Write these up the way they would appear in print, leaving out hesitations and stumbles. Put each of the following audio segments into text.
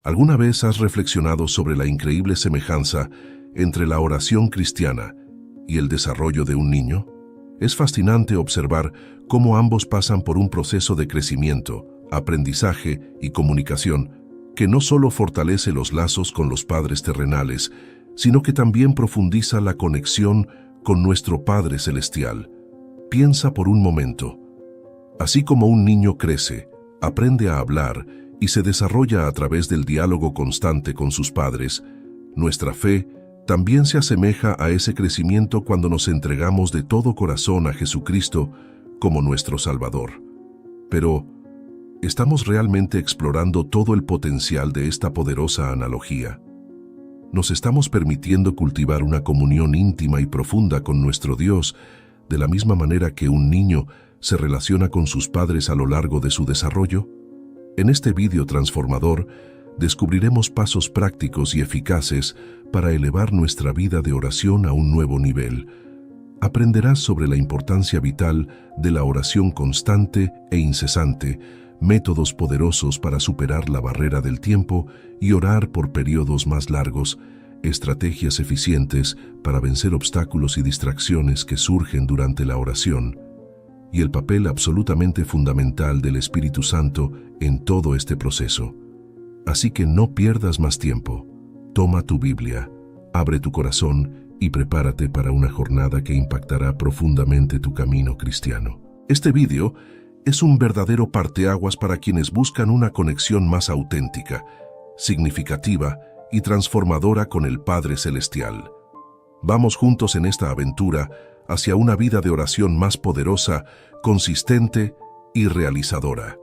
¿Alguna vez has reflexionado sobre la increíble semejanza entre la oración cristiana y el desarrollo de un niño? Es fascinante observar cómo ambos pasan por un proceso de crecimiento, aprendizaje y comunicación que no solo fortalece los lazos con los padres terrenales, sino que también profundiza la conexión con nuestro Padre Celestial. Piensa por un momento. Así como un niño crece, aprende a hablar y se desarrolla a través del diálogo constante con sus padres, nuestra fe también se asemeja a ese crecimiento cuando nos entregamos de todo corazón a Jesucristo como nuestro Salvador. Pero, ¿estamos realmente explorando todo el potencial de esta poderosa analogía? ¿Nos estamos permitiendo cultivar una comunión íntima y profunda con nuestro Dios de la misma manera que un niño se relaciona con sus padres a lo largo de su desarrollo? En este vídeo transformador, descubriremos pasos prácticos y eficaces para elevar nuestra vida de oración a un nuevo nivel. Aprenderás sobre la importancia vital de la oración constante e incesante, métodos poderosos para superar la barrera del tiempo y orar por periodos más largos, estrategias eficientes para vencer obstáculos y distracciones que surgen durante la oración, y el papel absolutamente fundamental del Espíritu Santo en todo este proceso. Así que no pierdas más tiempo. Toma tu Biblia, abre tu corazón y prepárate para una jornada que impactará profundamente tu camino cristiano. Este vídeo es un verdadero parteaguas para quienes buscan una conexión más auténtica, significativa y transformadora con el Padre Celestial. Vamos juntos en esta aventura hacia una vida de oración más poderosa, consistente y realizadora.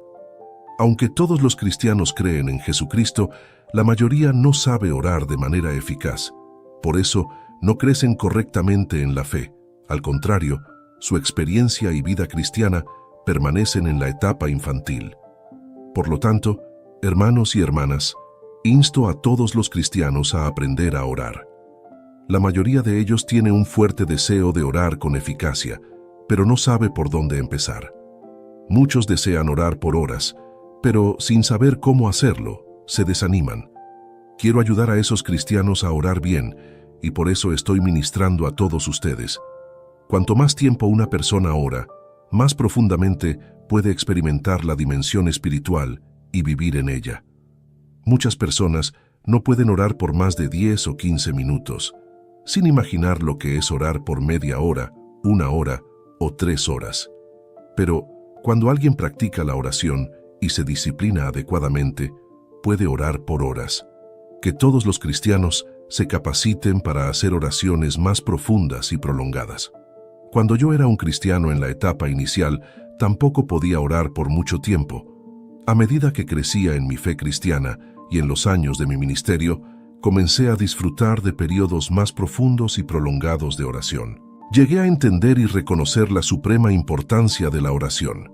Aunque todos los cristianos creen en Jesucristo, la mayoría no sabe orar de manera eficaz. Por eso, no crecen correctamente en la fe. Al contrario, su experiencia y vida cristiana permanecen en la etapa infantil. Por lo tanto, hermanos y hermanas, insto a todos los cristianos a aprender a orar. La mayoría de ellos tiene un fuerte deseo de orar con eficacia, pero no sabe por dónde empezar. Muchos desean orar por horas, pero sin saber cómo hacerlo, se desaniman. Quiero ayudar a esos cristianos a orar bien, y por eso estoy ministrando a todos ustedes. Cuanto más tiempo una persona ora, más profundamente puede experimentar la dimensión espiritual y vivir en ella. Muchas personas no pueden orar por más de 10 o 15 minutos, sin imaginar lo que es orar por media hora, 1 hora o 3 horas. Pero cuando alguien practica la oración y se disciplina adecuadamente, puede orar por horas. Que todos los cristianos se capaciten para hacer oraciones más profundas y prolongadas. Cuando yo era un cristiano en la etapa inicial, tampoco podía orar por mucho tiempo. A medida que crecía en mi fe cristiana y en los años de mi ministerio, comencé a disfrutar de periodos más profundos y prolongados de oración. Llegué a entender y reconocer la suprema importancia de la oración.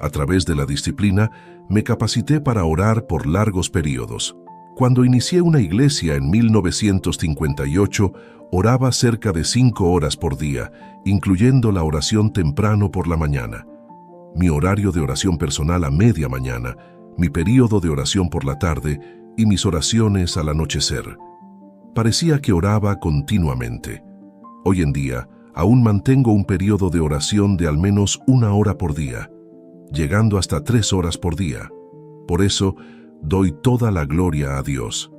A través de la disciplina, me capacité para orar por largos periodos. Cuando inicié una iglesia en 1958, oraba cerca de 5 horas por día, incluyendo la oración temprano por la mañana, mi horario de oración personal a media mañana, mi período de oración por la tarde y mis oraciones al anochecer. Parecía que oraba continuamente. Hoy en día, aún mantengo un período de oración de al menos 1 hora por día, llegando hasta 3 horas por día. Por eso, doy toda la gloria a Dios.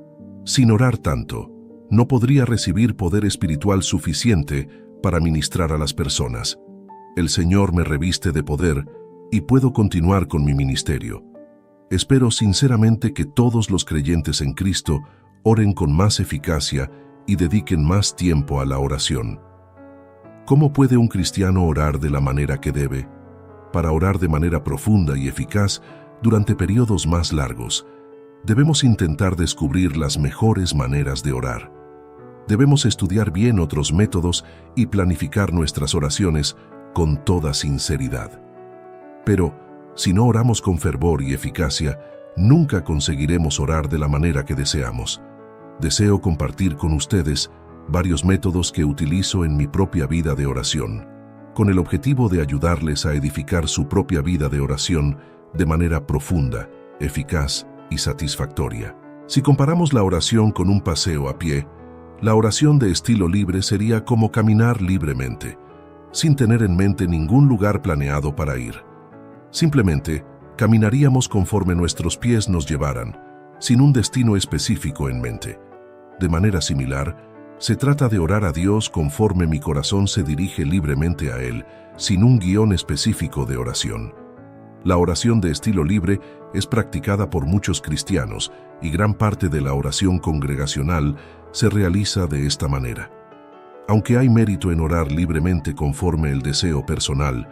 Sin orar tanto, no podría recibir poder espiritual suficiente para ministrar a las personas. El Señor me reviste de poder y puedo continuar con mi ministerio. Espero sinceramente que todos los creyentes en Cristo oren con más eficacia y dediquen más tiempo a la oración. ¿Cómo puede un cristiano orar de la manera que debe? Para orar de manera profunda y eficaz durante periodos más largos, debemos intentar descubrir las mejores maneras de orar. Debemos estudiar bien otros métodos y planificar nuestras oraciones con toda sinceridad. Pero, si no oramos con fervor y eficacia, nunca conseguiremos orar de la manera que deseamos. Deseo compartir con ustedes varios métodos que utilizo en mi propia vida de oración, con el objetivo de ayudarles a edificar su propia vida de oración de manera profunda, eficaz y satisfactoria. Si comparamos la oración con un paseo a pie, la oración de estilo libre sería como caminar libremente, sin tener en mente ningún lugar planeado para ir. Simplemente, caminaríamos conforme nuestros pies nos llevaran, sin un destino específico en mente. De manera similar, se trata de orar a Dios conforme mi corazón se dirige libremente a Él, sin un guión específico de oración. La oración de estilo libre es practicada por muchos cristianos y gran parte de la oración congregacional se realiza de esta manera. Aunque hay mérito en orar libremente conforme el deseo personal,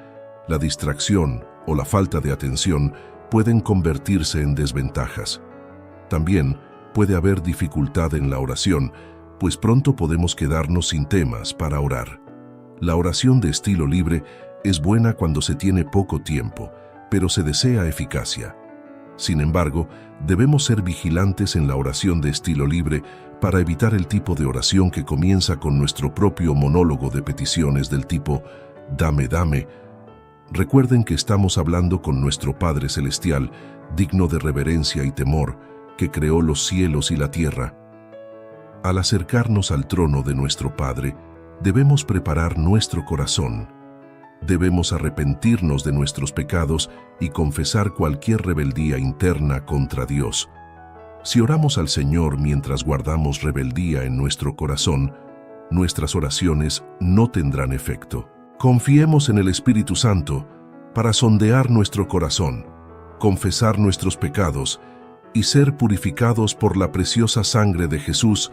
la distracción o la falta de atención pueden convertirse en desventajas. También puede haber dificultad en la oración, pues pronto podemos quedarnos sin temas para orar. La oración de estilo libre es buena cuando se tiene poco tiempo, pero se desea eficacia. Sin embargo, debemos ser vigilantes en la oración de estilo libre para evitar el tipo de oración que comienza con nuestro propio monólogo de peticiones del tipo «dame, dame». Recuerden que estamos hablando con nuestro Padre Celestial, digno de reverencia y temor, que creó los cielos y la tierra. Al acercarnos al trono de nuestro Padre, debemos preparar nuestro corazón. Debemos arrepentirnos de nuestros pecados y confesar cualquier rebeldía interna contra Dios. Si oramos al Señor mientras guardamos rebeldía en nuestro corazón, nuestras oraciones no tendrán efecto. Confiemos en el Espíritu Santo para sondear nuestro corazón, confesar nuestros pecados y ser purificados por la preciosa sangre de Jesús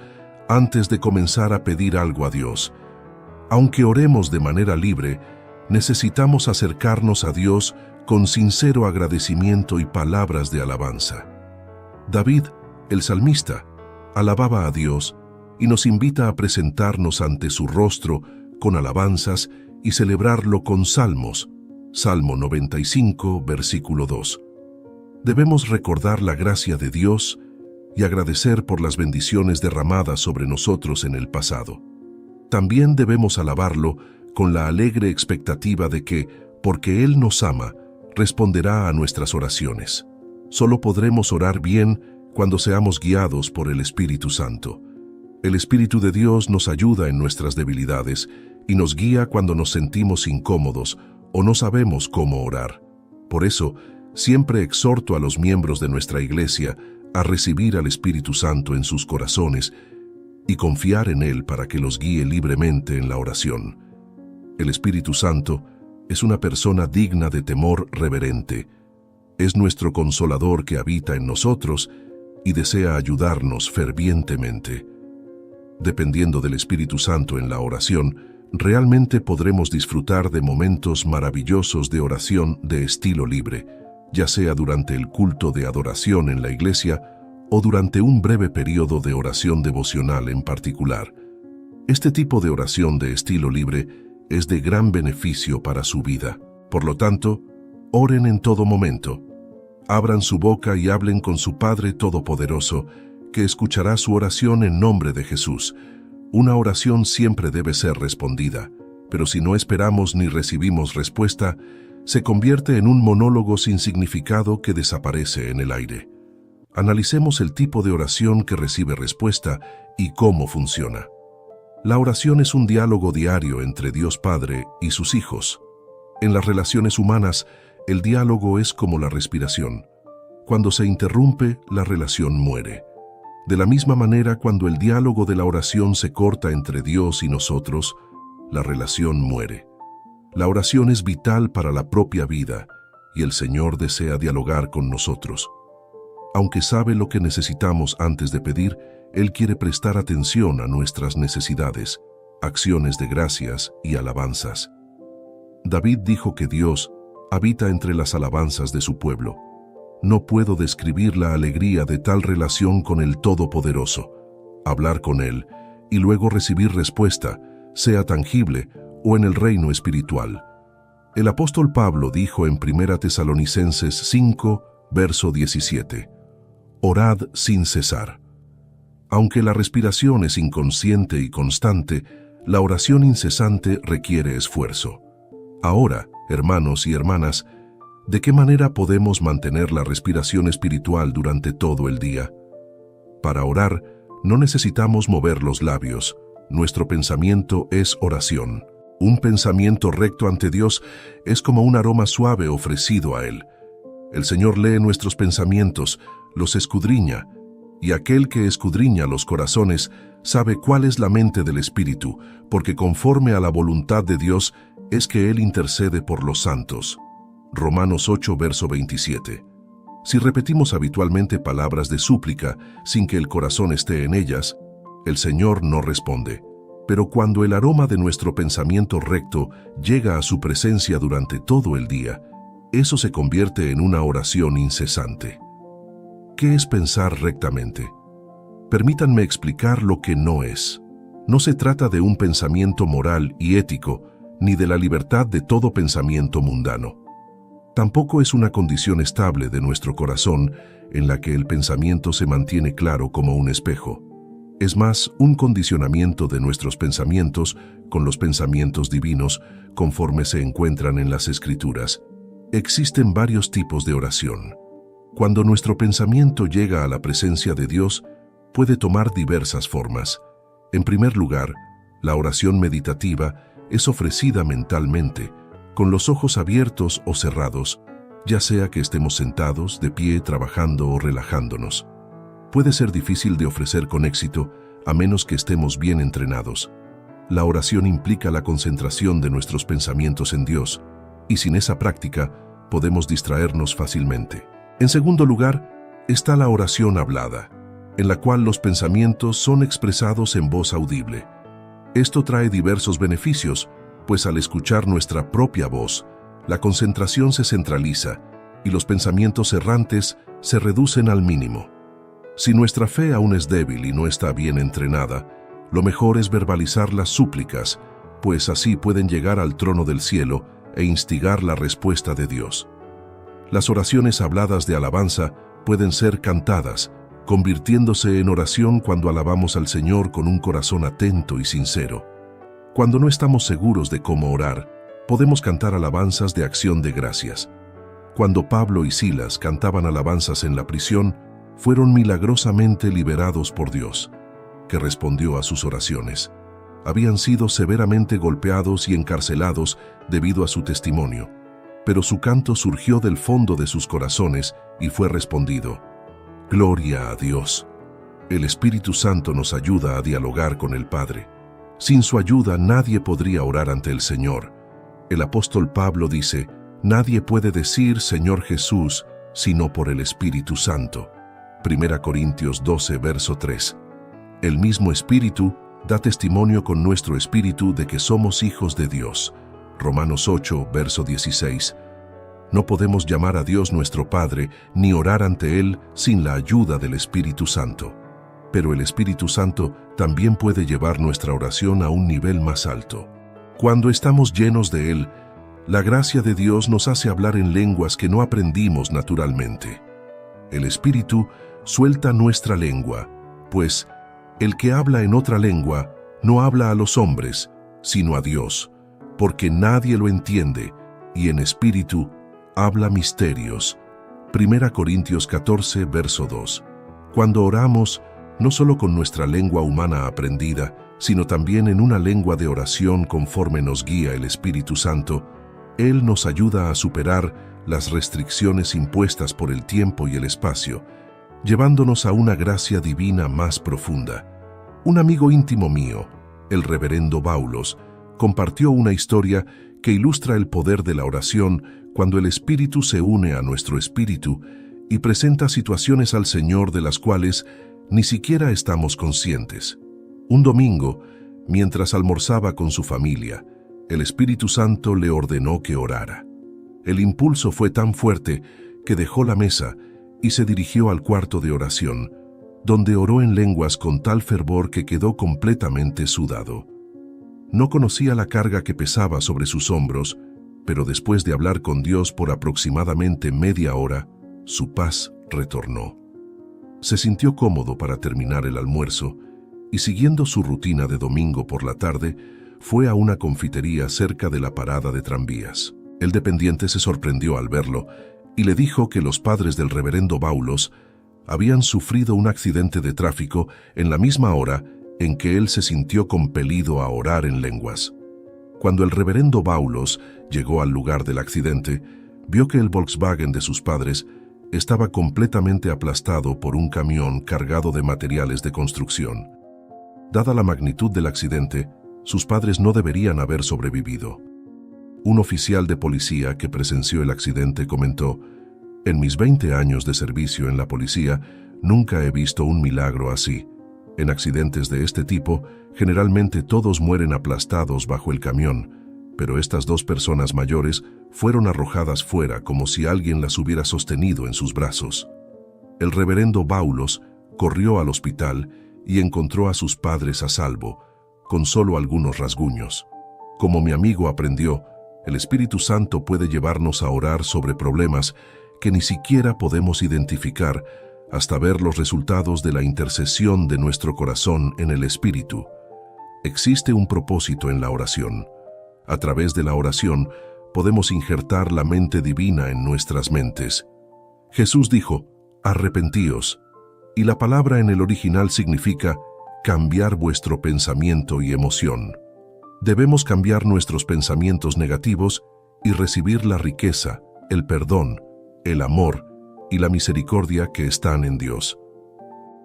antes de comenzar a pedir algo a Dios. Aunque oremos de manera libre, necesitamos acercarnos a Dios con sincero agradecimiento y palabras de alabanza. David, el salmista, alababa a Dios y nos invita a presentarnos ante su rostro con alabanzas y celebrarlo con salmos. Salmo 95, versículo 2. Debemos recordar la gracia de Dios y agradecer por las bendiciones derramadas sobre nosotros en el pasado. También debemos alabarlo con la alegre expectativa de que, porque Él nos ama, responderá a nuestras oraciones. Solo podremos orar bien cuando seamos guiados por el Espíritu Santo. El Espíritu de Dios nos ayuda en nuestras debilidades y nos guía cuando nos sentimos incómodos o no sabemos cómo orar. Por eso, siempre exhorto a los miembros de nuestra iglesia a recibir al Espíritu Santo en sus corazones y confiar en Él para que los guíe libremente en la oración. El Espíritu Santo es una persona digna de temor reverente. Es nuestro consolador que habita en nosotros y desea ayudarnos fervientemente. Dependiendo del Espíritu Santo en la oración, realmente podremos disfrutar de momentos maravillosos de oración de estilo libre, ya sea durante el culto de adoración en la iglesia o durante un breve periodo de oración devocional en particular. Este tipo de oración de estilo libre es de gran beneficio para su vida. Por lo tanto, oren en todo momento. Abran su boca y hablen con su Padre Todopoderoso, que escuchará su oración en nombre de Jesús. Una oración siempre debe ser respondida, pero si no esperamos ni recibimos respuesta, se convierte en un monólogo sin significado que desaparece en el aire. Analicemos el tipo de oración que recibe respuesta y cómo funciona. La oración es un diálogo diario entre Dios Padre y sus hijos. En las relaciones humanas, el diálogo es como la respiración. Cuando se interrumpe, la relación muere. De la misma manera, cuando el diálogo de la oración se corta entre Dios y nosotros, la relación muere. La oración es vital para la propia vida y el Señor desea dialogar con nosotros. Aunque sabe lo que necesitamos antes de pedir, Él quiere prestar atención a nuestras necesidades, acciones de gracias y alabanzas. David dijo que Dios habita entre las alabanzas de su pueblo. No puedo describir la alegría de tal relación con el Todopoderoso. Hablar con Él y luego recibir respuesta, sea tangible o en el reino espiritual. El apóstol Pablo dijo en 1 Tesalonicenses 5, verso 17, «Orad sin cesar». Aunque la respiración es inconsciente y constante, la oración incesante requiere esfuerzo. Ahora, hermanos y hermanas, ¿de qué manera podemos mantener la respiración espiritual durante todo el día? Para orar, no necesitamos mover los labios. Nuestro pensamiento es oración. Un pensamiento recto ante Dios es como un aroma suave ofrecido a Él. El Señor lee nuestros pensamientos, los escudriña, y aquel que escudriña los corazones sabe cuál es la mente del Espíritu, porque conforme a la voluntad de Dios es que Él intercede por los santos. Romanos 8, verso 27. Si repetimos habitualmente palabras de súplica sin que el corazón esté en ellas, el Señor no responde. Pero cuando el aroma de nuestro pensamiento recto llega a su presencia durante todo el día, eso se convierte en una oración incesante. ¿Qué es pensar rectamente? Permítanme explicar lo que no es. No se trata de un pensamiento moral y ético, ni de la libertad de todo pensamiento mundano. Tampoco es una condición estable de nuestro corazón en la que el pensamiento se mantiene claro como un espejo. Es más, un condicionamiento de nuestros pensamientos con los pensamientos divinos conforme se encuentran en las Escrituras. Existen varios tipos de oración. Cuando nuestro pensamiento llega a la presencia de Dios, puede tomar diversas formas. En primer lugar, la oración meditativa es ofrecida mentalmente, con los ojos abiertos o cerrados, ya sea que estemos sentados, de pie, trabajando o relajándonos. Puede ser difícil de ofrecer con éxito, a menos que estemos bien entrenados. La oración implica la concentración de nuestros pensamientos en Dios, y sin esa práctica podemos distraernos fácilmente. En segundo lugar, está la oración hablada, en la cual los pensamientos son expresados en voz audible. Esto trae diversos beneficios, pues al escuchar nuestra propia voz, la concentración se centraliza y los pensamientos errantes se reducen al mínimo. Si nuestra fe aún es débil y no está bien entrenada, lo mejor es verbalizar las súplicas, pues así pueden llegar al trono del cielo e instigar la respuesta de Dios. Las oraciones habladas de alabanza pueden ser cantadas, convirtiéndose en oración cuando alabamos al Señor con un corazón atento y sincero. Cuando no estamos seguros de cómo orar, podemos cantar alabanzas de acción de gracias. Cuando Pablo y Silas cantaban alabanzas en la prisión, fueron milagrosamente liberados por Dios, que respondió a sus oraciones. Habían sido severamente golpeados y encarcelados debido a su testimonio, pero su canto surgió del fondo de sus corazones y fue respondido. Gloria a Dios. El Espíritu Santo nos ayuda a dialogar con el Padre. Sin su ayuda nadie podría orar ante el Señor. El apóstol Pablo dice, nadie puede decir Señor Jesús sino por el Espíritu Santo. 1 Corintios 12, verso 3. El mismo Espíritu da testimonio con nuestro espíritu de que somos hijos de Dios. Romanos 8, verso 16. No podemos llamar a Dios nuestro Padre ni orar ante Él sin la ayuda del Espíritu Santo. Pero el Espíritu Santo también puede llevar nuestra oración a un nivel más alto. Cuando estamos llenos de Él, la gracia de Dios nos hace hablar en lenguas que no aprendimos naturalmente. El Espíritu suelta nuestra lengua, pues el que habla en otra lengua no habla a los hombres, sino a Dios, porque nadie lo entiende, y en espíritu habla misterios. 1 Corintios 14, verso 2. Cuando oramos, no solo con nuestra lengua humana aprendida, sino también en una lengua de oración conforme nos guía el Espíritu Santo, Él nos ayuda a superar las restricciones impuestas por el tiempo y el espacio, llevándonos a una gracia divina más profunda. Un amigo íntimo mío, el reverendo Baulos, compartió una historia que ilustra el poder de la oración cuando el Espíritu se une a nuestro espíritu y presenta situaciones al Señor de las cuales ni siquiera estamos conscientes. Un domingo, mientras almorzaba con su familia, el Espíritu Santo le ordenó que orara. El impulso fue tan fuerte que dejó la mesa y se dirigió al cuarto de oración, donde oró en lenguas con tal fervor que quedó completamente sudado. No conocía la carga que pesaba sobre sus hombros, pero después de hablar con Dios por aproximadamente media hora, su paz retornó. Se sintió cómodo para terminar el almuerzo y, siguiendo su rutina de domingo por la tarde, fue a una confitería cerca de la parada de tranvías. El dependiente se sorprendió al verlo y le dijo que los padres del reverendo Baulos habían sufrido un accidente de tráfico en la misma hora en que él se sintió compelido a orar en lenguas. Cuando el reverendo Baulos llegó al lugar del accidente, vio que el Volkswagen de sus padres estaba completamente aplastado por un camión cargado de materiales de construcción. Dada la magnitud del accidente, sus padres no deberían haber sobrevivido. Un oficial de policía que presenció el accidente comentó: «En mis 20 años de servicio en la policía, nunca he visto un milagro así. En accidentes de este tipo, generalmente todos mueren aplastados bajo el camión, pero estas dos personas mayores fueron arrojadas fuera como si alguien las hubiera sostenido en sus brazos». El reverendo Baulos corrió al hospital y encontró a sus padres a salvo, con solo algunos rasguños. Como mi amigo aprendió, el Espíritu Santo puede llevarnos a orar sobre problemas que ni siquiera podemos identificar hasta ver los resultados de la intercesión de nuestro corazón en el Espíritu. Existe un propósito en la oración. A través de la oración podemos injertar la mente divina en nuestras mentes. Jesús dijo: «Arrepentíos», y la palabra en el original significa cambiar vuestro pensamiento y emoción. Debemos cambiar nuestros pensamientos negativos y recibir la riqueza, el perdón, el amor y la misericordia que están en Dios.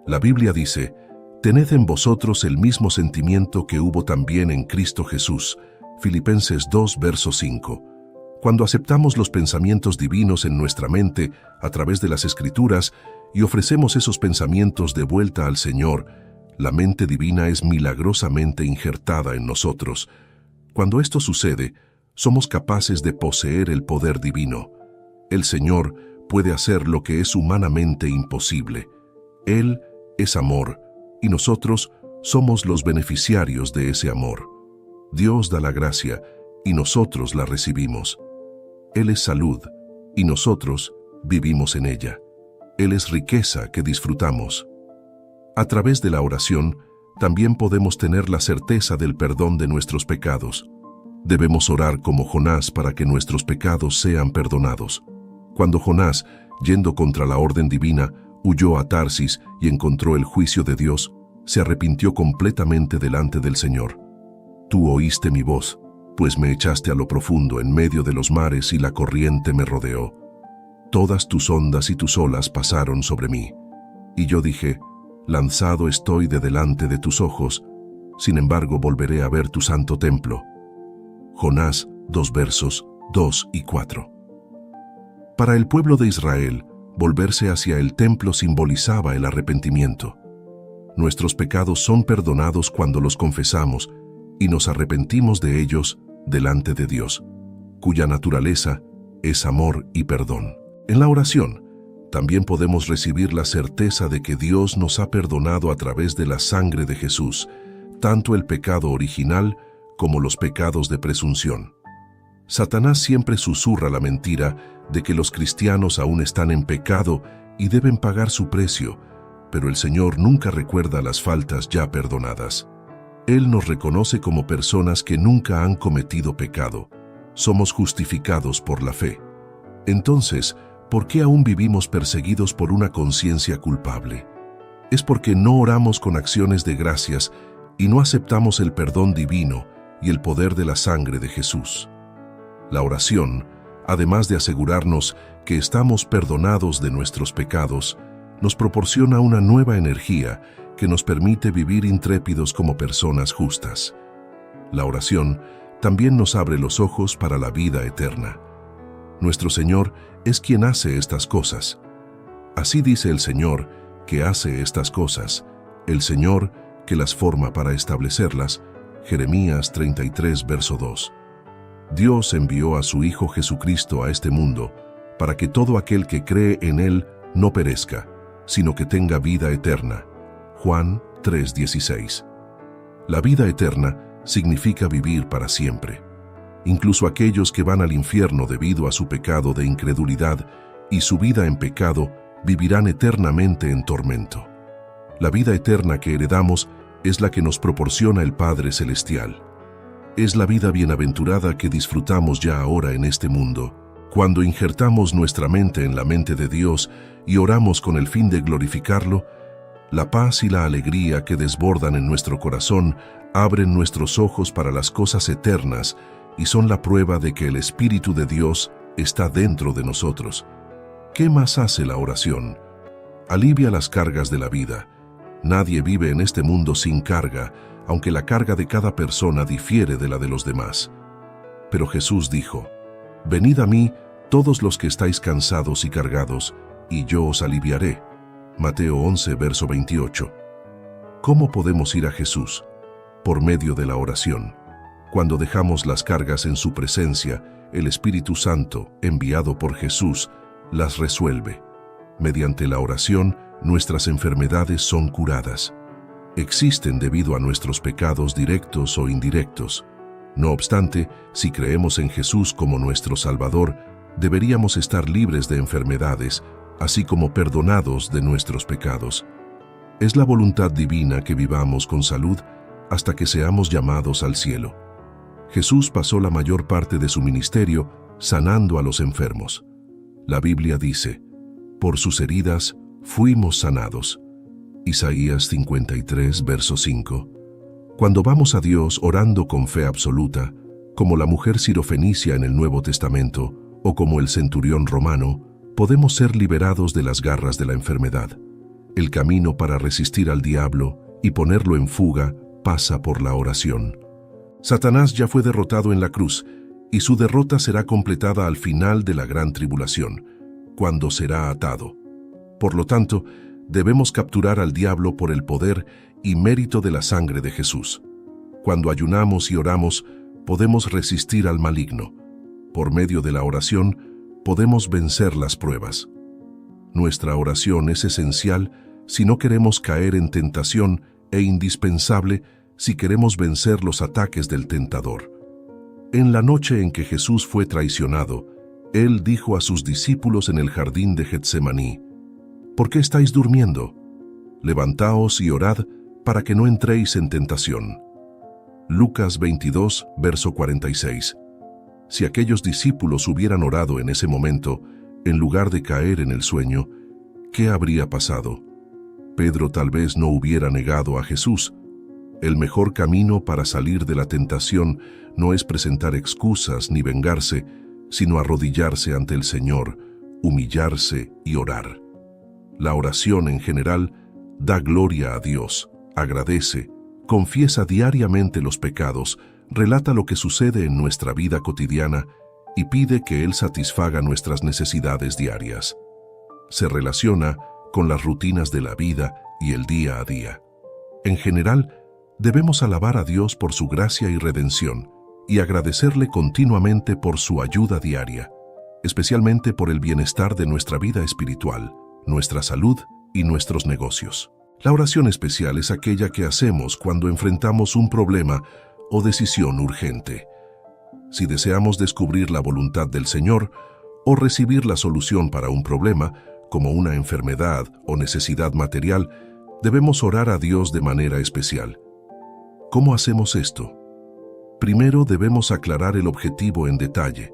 La Biblia dice: «Tened en vosotros el mismo sentimiento que hubo también en Cristo Jesús». Filipenses 2, verso 5. Cuando aceptamos los pensamientos divinos en nuestra mente a través de las Escrituras y ofrecemos esos pensamientos de vuelta al Señor, la mente divina es milagrosamente injertada en nosotros. Cuando esto sucede, somos capaces de poseer el poder divino. El Señor puede hacer lo que es humanamente imposible. Él es amor, y nosotros somos los beneficiarios de ese amor. Dios da la gracia, y nosotros la recibimos. Él es salud, y nosotros vivimos en ella. Él es riqueza que disfrutamos. A través de la oración, también podemos tener la certeza del perdón de nuestros pecados. Debemos orar como Jonás para que nuestros pecados sean perdonados. Cuando Jonás, yendo contra la orden divina, huyó a Tarsis y encontró el juicio de Dios, se arrepintió completamente delante del Señor. «Tú oíste mi voz, pues me echaste a lo profundo en medio de los mares y la corriente me rodeó. Todas tus ondas y tus olas pasaron sobre mí. Y yo dije: lanzado estoy de delante de tus ojos, sin embargo volveré a ver tu santo templo». Jonás 2 versos 2 y 4. Para el pueblo de Israel, volverse hacia el templo simbolizaba el arrepentimiento. Nuestros pecados son perdonados cuando los confesamos y nos arrepentimos de ellos delante de Dios, cuya naturaleza es amor y perdón. En la oración, también podemos recibir la certeza de que Dios nos ha perdonado a través de la sangre de Jesús, tanto el pecado original como los pecados de presunción. Satanás siempre susurra la mentira de que los cristianos aún están en pecado y deben pagar su precio, pero el Señor nunca recuerda las faltas ya perdonadas. Él nos reconoce como personas que nunca han cometido pecado. Somos justificados por la fe. Entonces, ¿por qué aún vivimos perseguidos por una conciencia culpable? Es porque no oramos con acciones de gracias y no aceptamos el perdón divino y el poder de la sangre de Jesús. La oración, además de asegurarnos que estamos perdonados de nuestros pecados, nos proporciona una nueva energía que nos permite vivir intrépidos como personas justas. La oración también nos abre los ojos para la vida eterna. Nuestro Señor es quien hace estas cosas. Así dice el Señor que hace estas cosas, el Señor que las forma para establecerlas. Jeremías 33, verso 2. Dios envió a su Hijo Jesucristo a este mundo para que todo aquel que cree en Él no perezca, sino que tenga vida eterna. Juan 3:16. La vida eterna significa vivir para siempre. Incluso aquellos que van al infierno debido a su pecado de incredulidad y su vida en pecado vivirán eternamente en tormento. La vida eterna que heredamos es la que nos proporciona el Padre Celestial. Es la vida bienaventurada que disfrutamos ya ahora en este mundo, Cuando injertamos nuestra mente en la mente de Dios y oramos con el fin de glorificarlo, la paz y la alegría que desbordan en nuestro corazón abren nuestros ojos para las cosas eternas y son la prueba de que el Espíritu de Dios está dentro de nosotros. ¿Qué más hace la oración? Alivia las cargas de la vida. Nadie vive en este mundo sin carga, aunque la carga de cada persona difiere de la de los demás. Pero Jesús dijo: «Venid a mí, todos los que estáis cansados y cargados, y yo os aliviaré». Mateo 11, verso 28. ¿Cómo podemos ir a Jesús? Por medio de la oración. Cuando dejamos las cargas en su presencia, el Espíritu Santo, enviado por Jesús, las resuelve. Mediante la oración, nuestras enfermedades son curadas. Existen debido a nuestros pecados directos o indirectos. No obstante, si creemos en Jesús como nuestro Salvador, deberíamos estar libres de enfermedades, así como perdonados de nuestros pecados. Es la voluntad divina que vivamos con salud hasta que seamos llamados al cielo. Jesús pasó la mayor parte de su ministerio sanando a los enfermos. La Biblia dice: «Por sus heridas fuimos sanados». Isaías 53, verso 5. Cuando vamos a Dios orando con fe absoluta, como la mujer sirofenicia en el Nuevo Testamento o como el centurión romano, podemos ser liberados de las garras de la enfermedad. El camino para resistir al diablo y ponerlo en fuga pasa por la oración. Satanás ya fue derrotado en la cruz, y su derrota será completada al final de la gran tribulación, cuando será atado. Por lo tanto, debemos capturar al diablo por el poder y mérito de la sangre de Jesús. Cuando ayunamos y oramos, podemos resistir al maligno. Por medio de la oración, podemos vencer las pruebas. Nuestra oración es esencial si no queremos caer en tentación e indispensable si queremos vencer los ataques del tentador. En la noche en que Jesús fue traicionado, Él dijo a sus discípulos en el jardín de Getsemaní: «¿Por qué estáis durmiendo? Levantaos y orad para que no entréis en tentación». Lucas 22, verso 46. Si aquellos discípulos hubieran orado en ese momento, en lugar de caer en el sueño, ¿qué habría pasado? Pedro tal vez no hubiera negado a Jesús. El mejor camino para salir de la tentación no es presentar excusas ni vengarse, sino arrodillarse ante el Señor, humillarse y orar. La oración en general da gloria a Dios, agradece, confiesa diariamente los pecados, relata lo que sucede en nuestra vida cotidiana y pide que Él satisfaga nuestras necesidades diarias. Se relaciona con las rutinas de la vida y el día a día. En general, debemos alabar a Dios por su gracia y redención y agradecerle continuamente por su ayuda diaria, especialmente por el bienestar de nuestra vida espiritual, nuestra salud y nuestros negocios. La oración especial es aquella que hacemos cuando enfrentamos un problema o decisión urgente. Si deseamos descubrir la voluntad del Señor o recibir la solución para un problema, como una enfermedad o necesidad material, debemos orar a Dios de manera especial. ¿Cómo hacemos esto? Primero debemos aclarar el objetivo en detalle.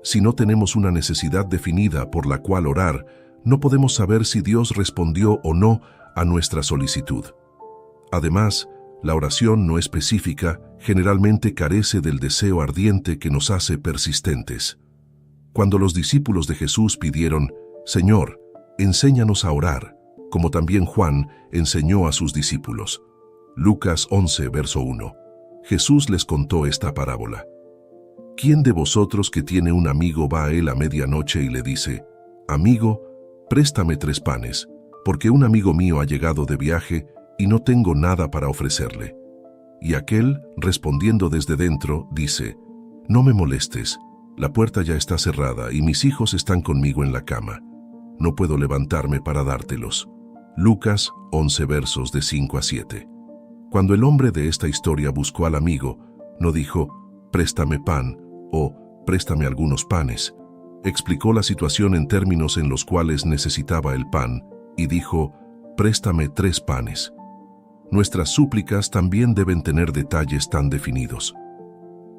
Si no tenemos una necesidad definida por la cual orar, no podemos saber si Dios respondió o no a nuestra solicitud. Además, la oración no específica generalmente carece del deseo ardiente que nos hace persistentes. Cuando los discípulos de Jesús pidieron: «Señor, enséñanos a orar», como también Juan enseñó a sus discípulos. Lucas 11, verso 1. Jesús les contó esta parábola. ¿Quién de vosotros que tiene un amigo va a él a medianoche y le dice: «Amigo, préstame 3 panes, porque un amigo mío ha llegado de viaje y no tengo nada para ofrecerle»? Y aquel, respondiendo desde dentro, dice: «No me molestes, la puerta ya está cerrada y mis hijos están conmigo en la cama. No puedo levantarme para dártelos». Lucas 11, versos de 5 a 7. Cuando el hombre de esta historia buscó al amigo, no dijo: «Préstame pan» o «Préstame algunos panes». Explicó la situación en términos en los cuales necesitaba el pan y dijo: «Préstame 3 panes». Nuestras súplicas también deben tener detalles tan definidos.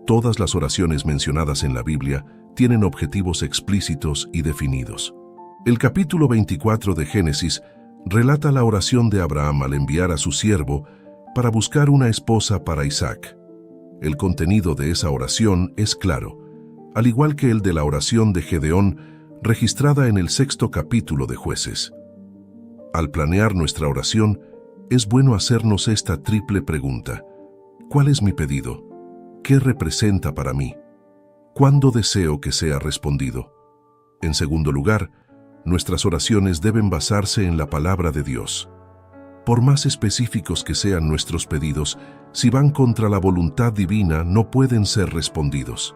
Todas las oraciones mencionadas en la Biblia tienen objetivos explícitos y definidos. El capítulo 24 de Génesis relata la oración de Abraham al enviar a su siervo para buscar una esposa para Isaac. El contenido de esa oración es claro, al igual que el de la oración de Gedeón, registrada en el 6º capítulo de Jueces. Al planear nuestra oración, es bueno hacernos esta triple pregunta. ¿Cuál es mi pedido? ¿Qué representa para mí? ¿Cuándo deseo que sea respondido? En segundo lugar, nuestras oraciones deben basarse en la palabra de Dios. Por más específicos que sean nuestros pedidos, si van contra la voluntad divina, no pueden ser respondidos.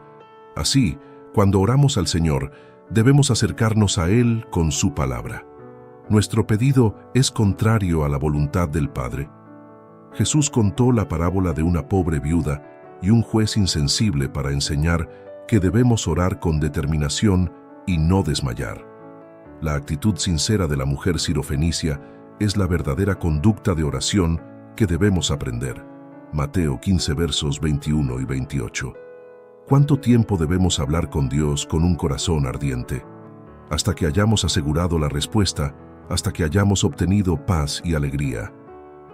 Así, cuando oramos al Señor, debemos acercarnos a Él con su palabra. Nuestro pedido es contrario a la voluntad del Padre. Jesús contó la parábola de una pobre viuda y un juez insensible para enseñar que debemos orar con determinación y no desmayar. La actitud sincera de la mujer sirofenicia es la verdadera conducta de oración que debemos aprender. Mateo 15 versos 21 y 28. ¿Cuánto tiempo debemos hablar con Dios con un corazón ardiente? Hasta que hayamos asegurado la respuesta, hasta que hayamos obtenido paz y alegría.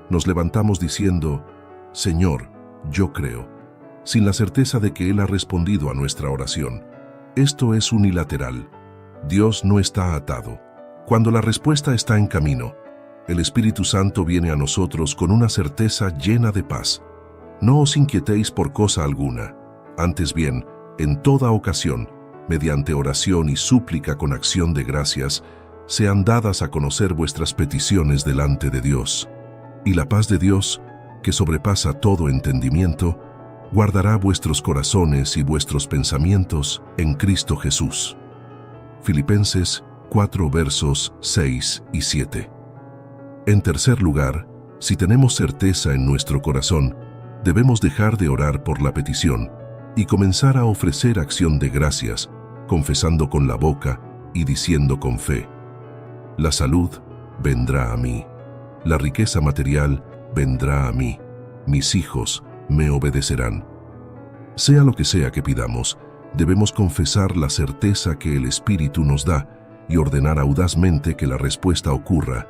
Nos levantamos diciendo, Señor, yo creo, sin la certeza de que Él ha respondido a nuestra oración. Esto es unilateral. Dios no está atado. Cuando la respuesta está en camino, el Espíritu Santo viene a nosotros con una certeza llena de paz. No os inquietéis por cosa alguna. Antes bien, en toda ocasión, mediante oración y súplica con acción de gracias, sean dadas a conocer vuestras peticiones delante de Dios. Y la paz de Dios, que sobrepasa todo entendimiento, guardará vuestros corazones y vuestros pensamientos en Cristo Jesús. Filipenses 4 versos 6 y 7. En tercer lugar, si tenemos certeza en nuestro corazón, debemos dejar de orar por la petición y comenzar a ofrecer acción de gracias, confesando con la boca y diciendo con fe. La salud vendrá a mí. La riqueza material vendrá a mí. Mis hijos me obedecerán. Sea lo que sea que pidamos, debemos confesar la certeza que el Espíritu nos da y ordenar audazmente que la respuesta ocurra.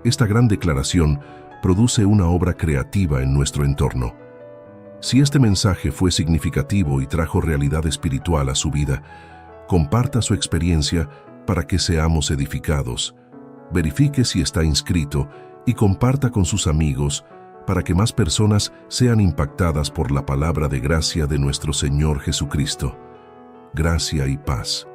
Esta gran declaración produce una obra creativa en nuestro entorno. Si este mensaje fue significativo y trajo realidad espiritual a su vida, comparta su experiencia para que seamos edificados. Verifique si está inscrito y comparta con sus amigos para que más personas sean impactadas por la palabra de gracia de nuestro Señor Jesucristo. Gracia y paz.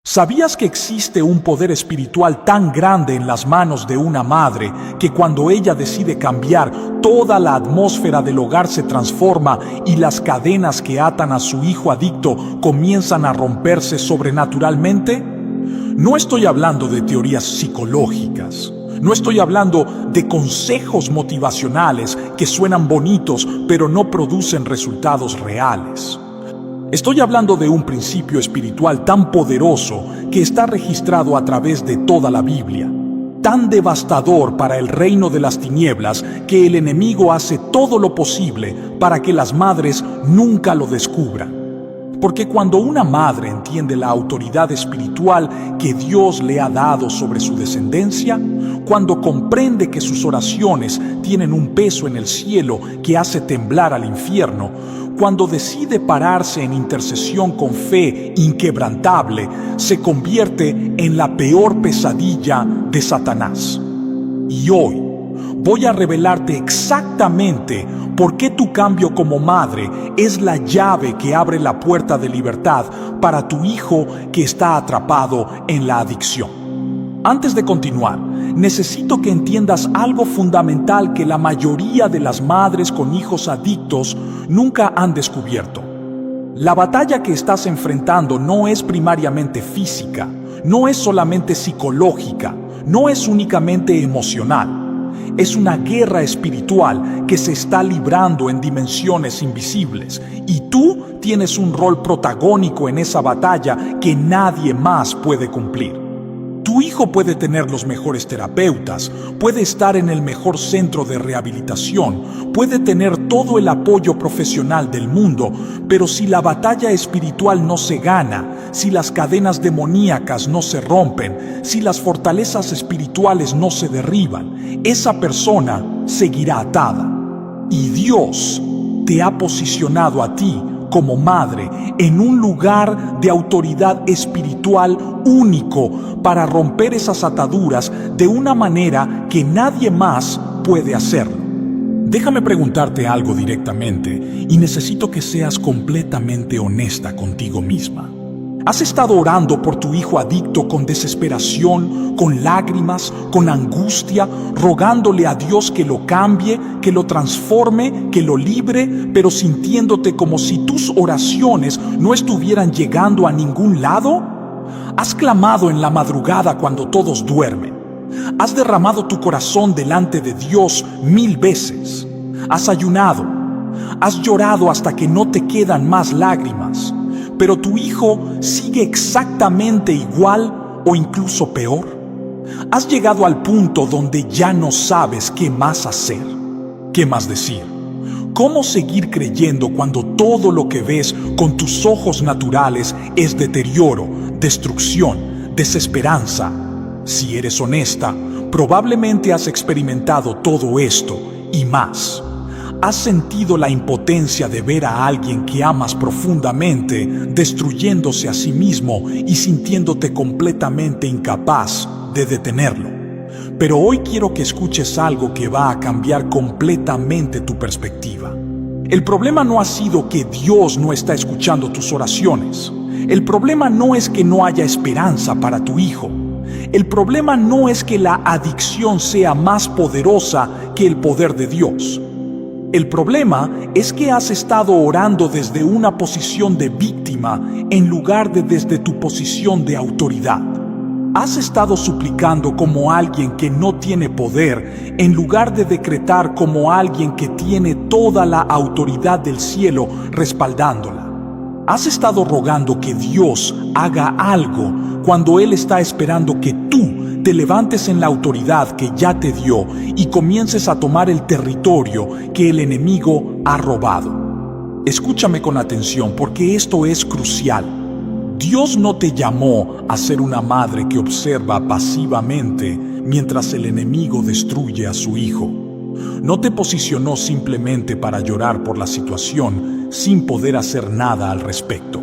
¿Sabías que existe un poder espiritual tan grande en las manos de una madre que cuando ella decide cambiar, toda la atmósfera del hogar se transforma y las cadenas que atan a su hijo adicto comienzan a romperse sobrenaturalmente? No estoy hablando de teorías psicológicas. No estoy hablando de consejos motivacionales que suenan bonitos pero no producen resultados reales. Estoy hablando de un principio espiritual tan poderoso que está registrado a través de toda la Biblia, tan devastador para el reino de las tinieblas que el enemigo hace todo lo posible para que las madres nunca lo descubran. Porque cuando una madre entiende la autoridad espiritual que Dios le ha dado sobre su descendencia, cuando comprende que sus oraciones tienen un peso en el cielo que hace temblar al infierno, cuando decide pararse en intercesión con fe inquebrantable, se convierte en la peor pesadilla de Satanás. Y hoy voy a revelarte exactamente por qué tu cambio como madre es la llave que abre la puerta de libertad para tu hijo que está atrapado en la adicción. Antes de continuar, necesito que entiendas algo fundamental que la mayoría de las madres con hijos adictos nunca han descubierto. La batalla que estás enfrentando no es primariamente física, no es solamente psicológica, no es únicamente emocional. Es una guerra espiritual que se está librando en dimensiones invisibles y tú tienes un rol protagónico en esa batalla que nadie más puede cumplir. Tu hijo puede tener los mejores terapeutas, puede estar en el mejor centro de rehabilitación, puede tener todo el apoyo profesional del mundo, pero si la batalla espiritual no se gana, si las cadenas demoníacas no se rompen, si las fortalezas espirituales no se derriban, esa persona seguirá atada. Y Dios te ha posicionado a ti como madre en un lugar de autoridad espiritual único para romper esas ataduras de una manera que nadie más puede hacerlo. Déjame preguntarte algo directamente y necesito que seas completamente honesta contigo misma. ¿Has estado orando por tu hijo adicto con desesperación, con lágrimas, con angustia, rogándole a Dios que lo cambie, que lo transforme, que lo libre, pero sintiéndote como si tus oraciones no estuvieran llegando a ningún lado? ¿Has clamado en la madrugada cuando todos duermen? ¿Has derramado tu corazón delante de Dios 1000 veces? ¿Has ayunado? ¿Has llorado hasta que no te quedan más lágrimas? Pero tu hijo sigue exactamente igual o incluso peor. Has llegado al punto donde ya no sabes qué más hacer, qué más decir. ¿Cómo seguir creyendo cuando todo lo que ves con tus ojos naturales es deterioro, destrucción, desesperanza? Si eres honesta, probablemente has experimentado todo esto y más. ¿Has sentido la impotencia de ver a alguien que amas profundamente destruyéndose a sí mismo y sintiéndote completamente incapaz de detenerlo? Pero hoy quiero que escuches algo que va a cambiar completamente tu perspectiva. El problema no ha sido que Dios no está escuchando tus oraciones. El problema no es que no haya esperanza para tu hijo. El problema no es que la adicción sea más poderosa que el poder de Dios. El problema es que has estado orando desde una posición de víctima en lugar de desde tu posición de autoridad. Has estado suplicando como alguien que no tiene poder en lugar de decretar como alguien que tiene toda la autoridad del cielo respaldándola. Has estado rogando que Dios haga algo cuando Él está esperando que tú te levantes en la autoridad que ya te dio y comiences a tomar el territorio que el enemigo ha robado. Escúchame con atención porque esto es crucial. Dios no te llamó a ser una madre que observa pasivamente mientras el enemigo destruye a su hijo. No te posicionó simplemente para llorar por la situación sin poder hacer nada al respecto.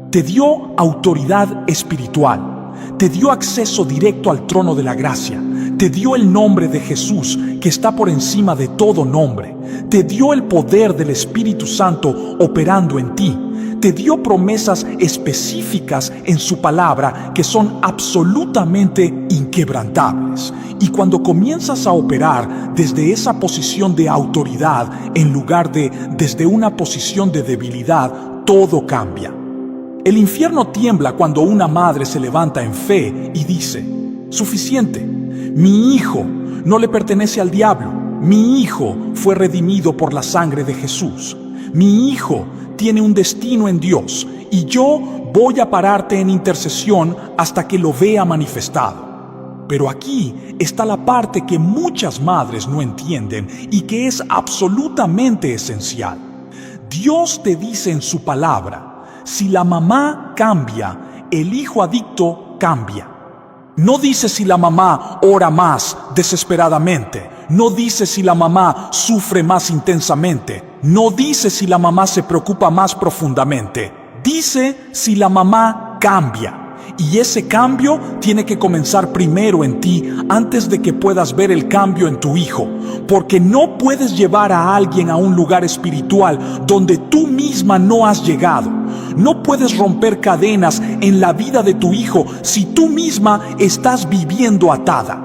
Te dio autoridad espiritual. Te dio acceso directo al trono de la gracia. Te dio el nombre de Jesús, que está por encima de todo nombre. Te dio el poder del Espíritu Santo operando en ti. Te dio promesas específicas en su palabra que son absolutamente inquebrantables. Y cuando comienzas a operar desde esa posición de autoridad en lugar de desde una posición de debilidad, todo cambia. El infierno tiembla cuando una madre se levanta en fe y dice: suficiente, mi hijo no le pertenece al diablo, mi hijo fue redimido por la sangre de Jesús, mi hijo tiene un destino en Dios y yo voy a pararte en intercesión hasta que lo vea manifestado. Pero aquí está la parte que muchas madres no entienden y que es absolutamente esencial. Dios te dice en su palabra: si la mamá cambia, el hijo adicto cambia. No dice si la mamá ora más desesperadamente. No dice si la mamá sufre más intensamente. No dice si la mamá se preocupa más profundamente. Dice si la mamá cambia. Y ese cambio tiene que comenzar primero en ti antes de que puedas ver el cambio en tu hijo. Porque no puedes llevar a alguien a un lugar espiritual donde tú misma no has llegado. No puedes romper cadenas en la vida de tu hijo si tú misma estás viviendo atada.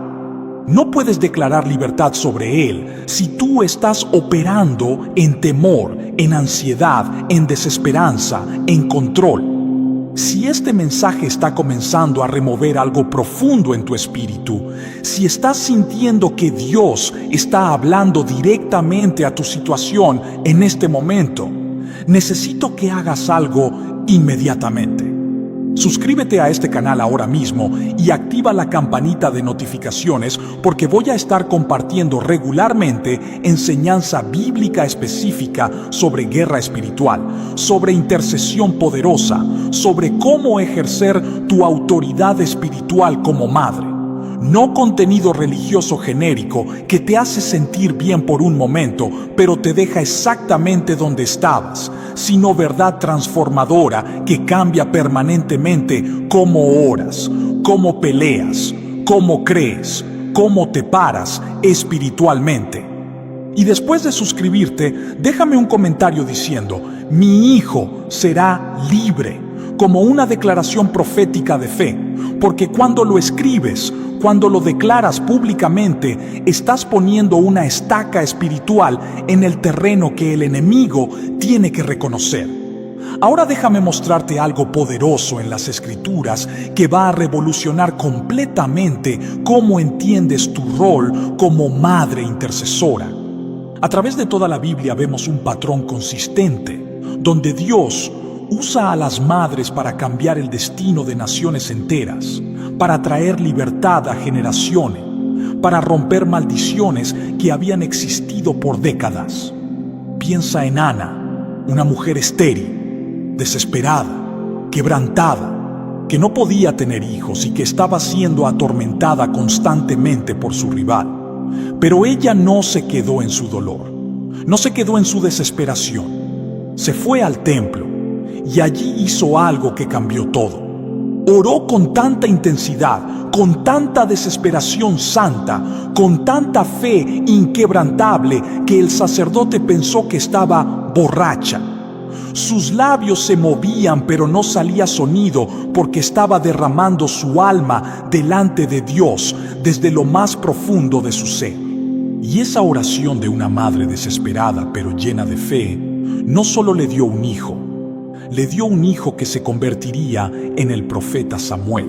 No puedes declarar libertad sobre él si tú estás operando en temor, en ansiedad, en desesperanza, en control. Si este mensaje está comenzando a remover algo profundo en tu espíritu, si estás sintiendo que Dios está hablando directamente a tu situación en este momento, necesito que hagas algo inmediatamente. Suscríbete a este canal ahora mismo y activa la campanita de notificaciones porque voy a estar compartiendo regularmente enseñanza bíblica específica sobre guerra espiritual, sobre intercesión poderosa, sobre cómo ejercer tu autoridad espiritual como madre. No contenido religioso genérico que te hace sentir bien por un momento, pero te deja exactamente donde estabas, sino verdad transformadora que cambia permanentemente cómo oras, cómo peleas, cómo crees, cómo te paras espiritualmente. Y después de suscribirte, déjame un comentario diciendo: mi hijo será libre, como una declaración profética de fe, porque cuando lo escribes, cuando lo declaras públicamente, estás poniendo una estaca espiritual en el terreno que el enemigo tiene que reconocer. Ahora déjame mostrarte algo poderoso en las Escrituras que va a revolucionar completamente cómo entiendes tu rol como madre intercesora. A través de toda la Biblia vemos un patrón consistente, donde Dios usa a las madres para cambiar el destino de naciones enteras, para traer libertad a generaciones, para romper maldiciones que habían existido por décadas. Piensa en Ana, una mujer estéril, desesperada, quebrantada, que no podía tener hijos y que estaba siendo atormentada constantemente por su rival. Pero ella no se quedó en su dolor, no se quedó en su desesperación. Se fue al templo y allí hizo algo que cambió todo. Oró con tanta intensidad, con tanta desesperación santa, con tanta fe inquebrantable que el sacerdote pensó que estaba borracha. Sus labios se movían, pero no salía sonido porque estaba derramando su alma delante de Dios desde lo más profundo de su ser. Y esa oración de una madre desesperada pero llena de fe no solo le dio un hijo, le dio un hijo que se convertiría en el profeta Samuel,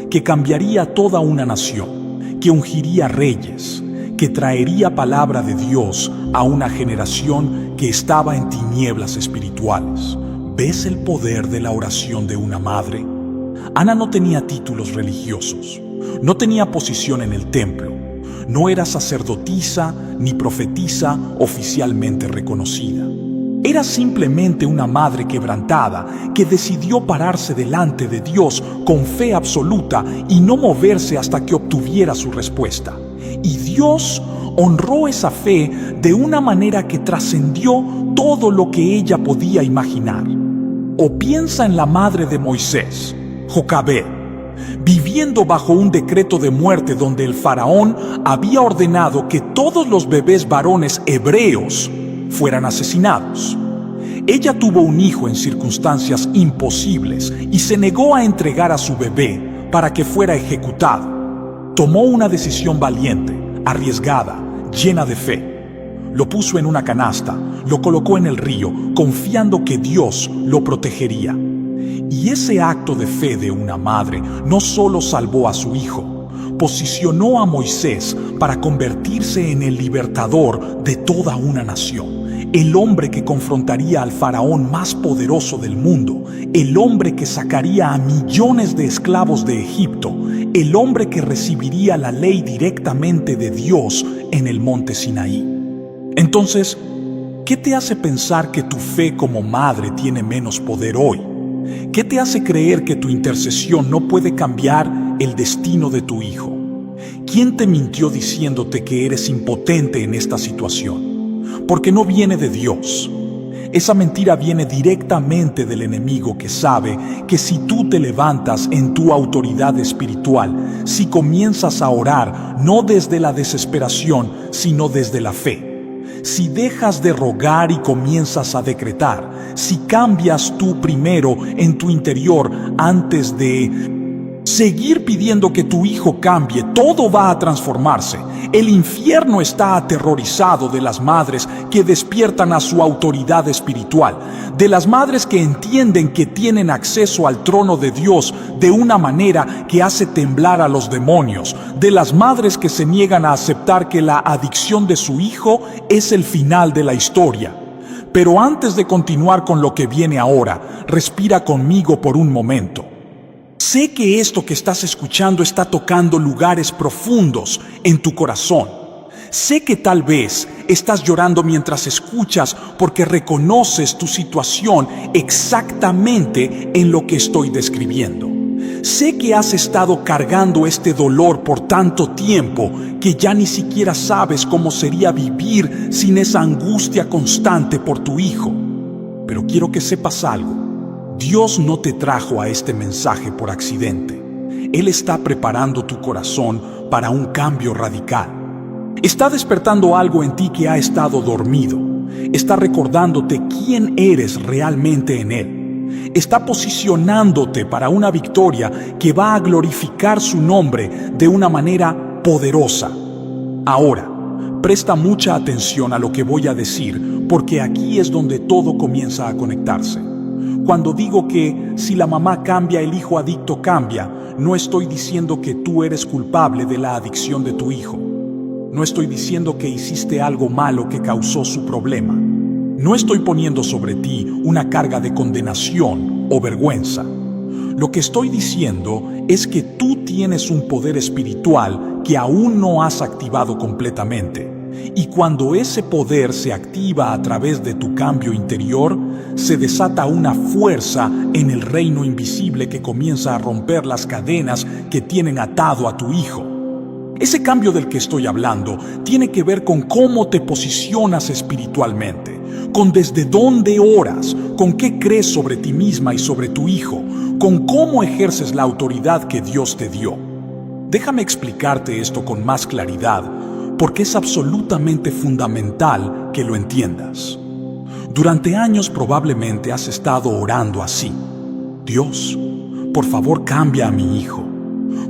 que cambiaría toda una nación, que ungiría reyes, que traería palabra de Dios a una generación que estaba en tinieblas espirituales. ¿Ves el poder de la oración de una madre? Ana no tenía títulos religiosos, no tenía posición en el templo, no era sacerdotisa ni profetisa oficialmente reconocida. Era simplemente una madre quebrantada que decidió pararse delante de Dios con fe absoluta y no moverse hasta que obtuviera su respuesta. Y Dios honró esa fe de una manera que trascendió todo lo que ella podía imaginar. O piensa en la madre de Moisés, Jocabed, viviendo bajo un decreto de muerte donde el faraón había ordenado que todos los bebés varones hebreos fueran asesinados. Ella tuvo un hijo en circunstancias imposibles y se negó a entregar a su bebé para que fuera ejecutado. Tomó una decisión valiente, arriesgada, llena de fe. Lo puso en una canasta, lo colocó en el río, confiando que Dios lo protegería. Y ese acto de fe de una madre no solo salvó a su hijo, posicionó a Moisés para convertirse en el libertador de toda una nación. El hombre que confrontaría al faraón más poderoso del mundo, el hombre que sacaría a millones de esclavos de Egipto, el hombre que recibiría la ley directamente de Dios en el monte Sinaí. Entonces, ¿qué te hace pensar que tu fe como madre tiene menos poder hoy? ¿Qué te hace creer que tu intercesión no puede cambiar el destino de tu hijo? ¿Quién te mintió diciéndote que eres impotente en esta situación? Porque no viene de Dios. Esa mentira viene directamente del enemigo que sabe que si tú te levantas en tu autoridad espiritual, si comienzas a orar no desde la desesperación, sino desde la fe, si dejas de rogar y comienzas a decretar, si cambias tú primero en tu interior antes de seguir pidiendo que tu hijo cambie, todo va a transformarse. el infierno está aterrorizado de las madres que despiertan a su autoridad espiritual, de las madres que entienden que tienen acceso al trono de Dios de una manera que hace temblar a los demonios, de las madres que se niegan a aceptar que la adicción de su hijo es el final de la historia. Pero antes de continuar con lo que viene ahora, respira conmigo por un momento. Sé que esto que estás escuchando está tocando lugares profundos en tu corazón. Sé que tal vez estás llorando mientras escuchas porque reconoces tu situación exactamente en lo que estoy describiendo. Sé que has estado cargando este dolor por tanto tiempo que ya ni siquiera sabes cómo sería vivir sin esa angustia constante por tu hijo. Pero quiero que sepas algo. Dios no te trajo a este mensaje por accidente. Él está preparando tu corazón para un cambio radical. Está despertando algo en ti que ha estado dormido. Está recordándote quién eres realmente en Él. Está posicionándote para una victoria que va a glorificar su nombre de una manera poderosa. Ahora, presta mucha atención a lo que voy a decir, porque aquí es donde todo comienza a conectarse. Cuando digo que si la mamá cambia, el hijo adicto cambia, no estoy diciendo que tú eres culpable de la adicción de tu hijo. No estoy diciendo que hiciste algo malo que causó su problema. No estoy poniendo sobre ti una carga de condenación o vergüenza. Lo que estoy diciendo es que tú tienes un poder espiritual que aún no has activado completamente. Y cuando ese poder se activa a través de tu cambio interior, se desata una fuerza en el reino invisible que comienza a romper las cadenas que tienen atado a tu hijo. Ese cambio del que estoy hablando tiene que ver con cómo te posicionas espiritualmente, con desde dónde oras, con qué crees sobre ti misma y sobre tu hijo, con cómo ejerces la autoridad que Dios te dio. Déjame explicarte esto con más claridad, porque es absolutamente fundamental que lo entiendas. Durante años probablemente has estado orando así: Dios, por favor cambia a mi hijo.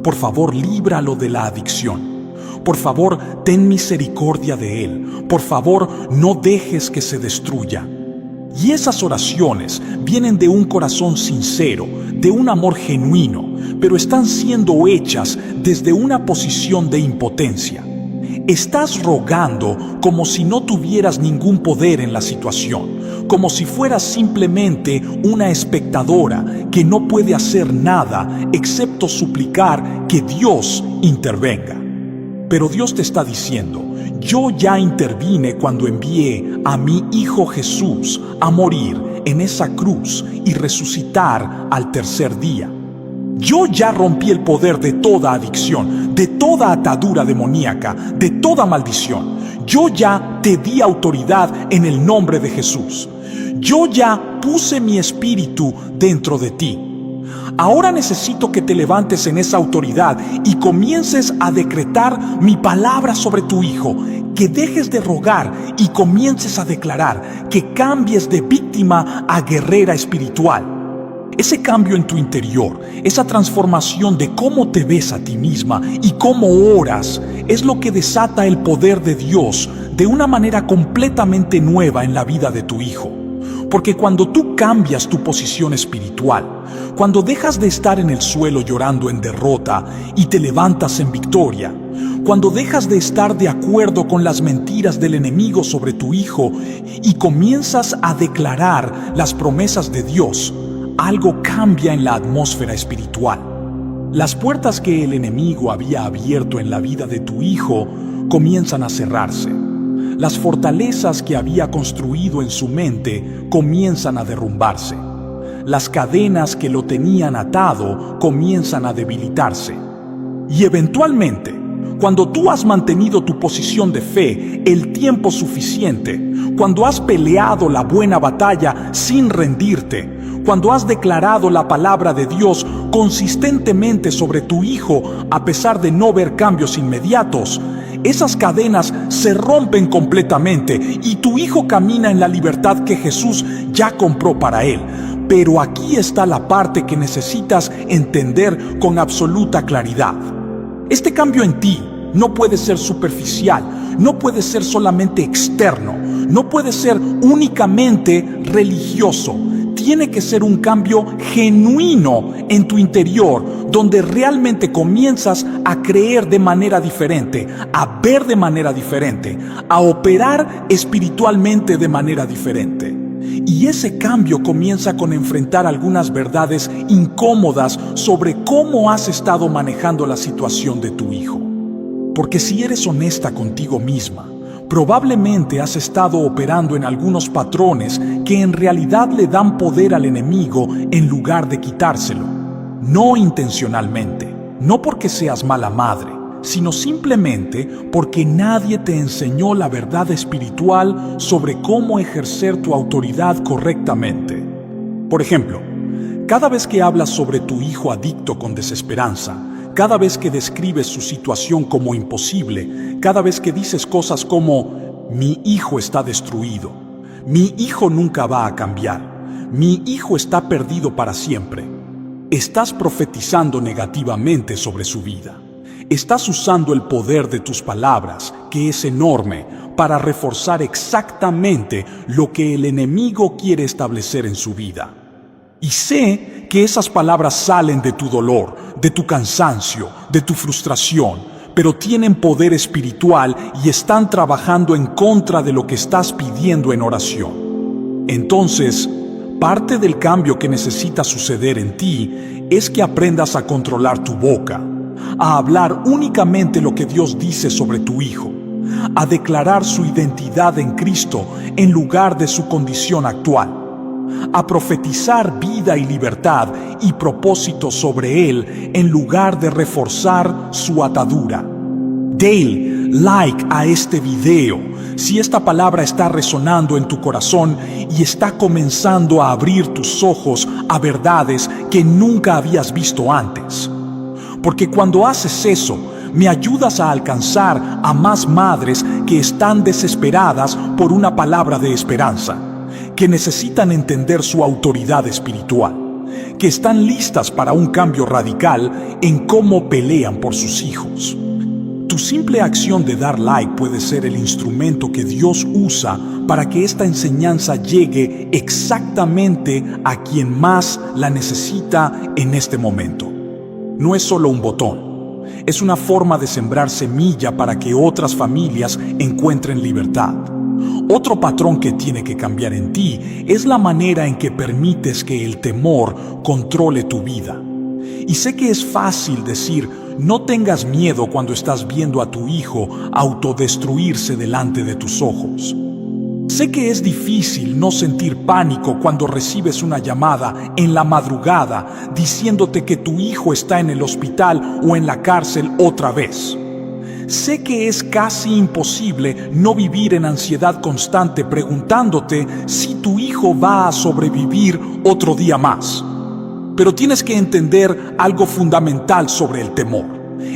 Por favor líbralo de la adicción. Por favor ten misericordia de él. Por favor no dejes que se destruya. Y esas oraciones vienen de un corazón sincero, de un amor genuino, pero están siendo hechas desde una posición de impotencia. Estás rogando como si no tuvieras ningún poder en la situación, como si fueras simplemente una espectadora que no puede hacer nada excepto suplicar que Dios intervenga. Pero Dios te está diciendo: yo ya intervine cuando envié a mi Hijo Jesús a morir en esa cruz y resucitar al tercer día. Yo ya rompí el poder de toda adicción, de toda atadura demoníaca, de toda maldición. Yo ya te di autoridad en el nombre de Jesús. Yo ya puse mi espíritu dentro de ti. Ahora necesito que te levantes en esa autoridad y comiences a decretar mi palabra sobre tu hijo, que dejes de rogar y comiences a declarar, que cambies de víctima a guerrera espiritual. Ese cambio en tu interior, esa transformación de cómo te ves a ti misma y cómo oras, es lo que desata el poder de Dios de una manera completamente nueva en la vida de tu hijo. Porque cuando tú cambias tu posición espiritual, cuando dejas de estar en el suelo llorando en derrota y te levantas en victoria, cuando dejas de estar de acuerdo con las mentiras del enemigo sobre tu hijo y comienzas a declarar las promesas de Dios, algo cambia en la atmósfera espiritual. Las puertas que el enemigo había abierto en la vida de tu hijo comienzan a cerrarse. Las fortalezas que había construido en su mente comienzan a derrumbarse. Las cadenas que lo tenían atado comienzan a debilitarse. Y eventualmente, cuando tú has mantenido tu posición de fe el tiempo suficiente, cuando has peleado la buena batalla sin rendirte, cuando has declarado la palabra de Dios consistentemente sobre tu hijo a pesar de no ver cambios inmediatos, esas cadenas se rompen completamente y tu hijo camina en la libertad que Jesús ya compró para él. Pero aquí está la parte que necesitas entender con absoluta claridad. Este cambio en ti no puede ser superficial, no puede ser solamente externo, no puede ser únicamente religioso. Tiene que ser un cambio genuino en tu interior, donde realmente comienzas a creer de manera diferente, a ver de manera diferente, a operar espiritualmente de manera diferente. Y ese cambio comienza con enfrentar algunas verdades incómodas sobre cómo has estado manejando la situación de tu hijo. Porque si eres honesta contigo misma, probablemente has estado operando en algunos patrones que en realidad le dan poder al enemigo en lugar de quitárselo. No intencionalmente, no porque seas mala madre, sino simplemente porque nadie te enseñó la verdad espiritual sobre cómo ejercer tu autoridad correctamente. Por ejemplo, cada vez que hablas sobre tu hijo adicto con desesperanza, cada vez que describes su situación como imposible, cada vez que dices cosas como «mi hijo está destruido», «mi hijo nunca va a cambiar», «mi hijo está perdido para siempre», estás profetizando negativamente sobre su vida. Estás usando el poder de tus palabras, que es enorme, para reforzar exactamente lo que el enemigo quiere establecer en su vida. Y sé que esas palabras salen de tu dolor, de tu cansancio, de tu frustración, pero tienen poder espiritual y están trabajando en contra de lo que estás pidiendo en oración. Entonces, parte del cambio que necesita suceder en ti es que aprendas a controlar tu boca, a hablar únicamente lo que Dios dice sobre tu hijo, a declarar su identidad en Cristo en lugar de su condición actual, a profetizar vida y libertad y propósito sobre él en lugar de reforzar su atadura. Dale like a este video si esta palabra está resonando en tu corazón y está comenzando a abrir tus ojos a verdades que nunca habías visto antes. Porque cuando haces eso, me ayudas a alcanzar a más madres que están desesperadas por una palabra de esperanza, que necesitan entender su autoridad espiritual, que están listas para un cambio radical en cómo pelean por sus hijos. Tu simple acción de dar like puede ser el instrumento que Dios usa para que esta enseñanza llegue exactamente a quien más la necesita en este momento. No es solo un botón, es una forma de sembrar semilla para que otras familias encuentren libertad. Otro patrón que tiene que cambiar en ti es la manera en que permites que el temor controle tu vida. Y sé que es fácil decir, no tengas miedo cuando estás viendo a tu hijo autodestruirse delante de tus ojos. Sé que es difícil no sentir pánico cuando recibes una llamada en la madrugada diciéndote que tu hijo está en el hospital o en la cárcel otra vez. Sé que es casi imposible no vivir en ansiedad constante preguntándote si tu hijo va a sobrevivir otro día más. Pero tienes que entender algo fundamental sobre el temor.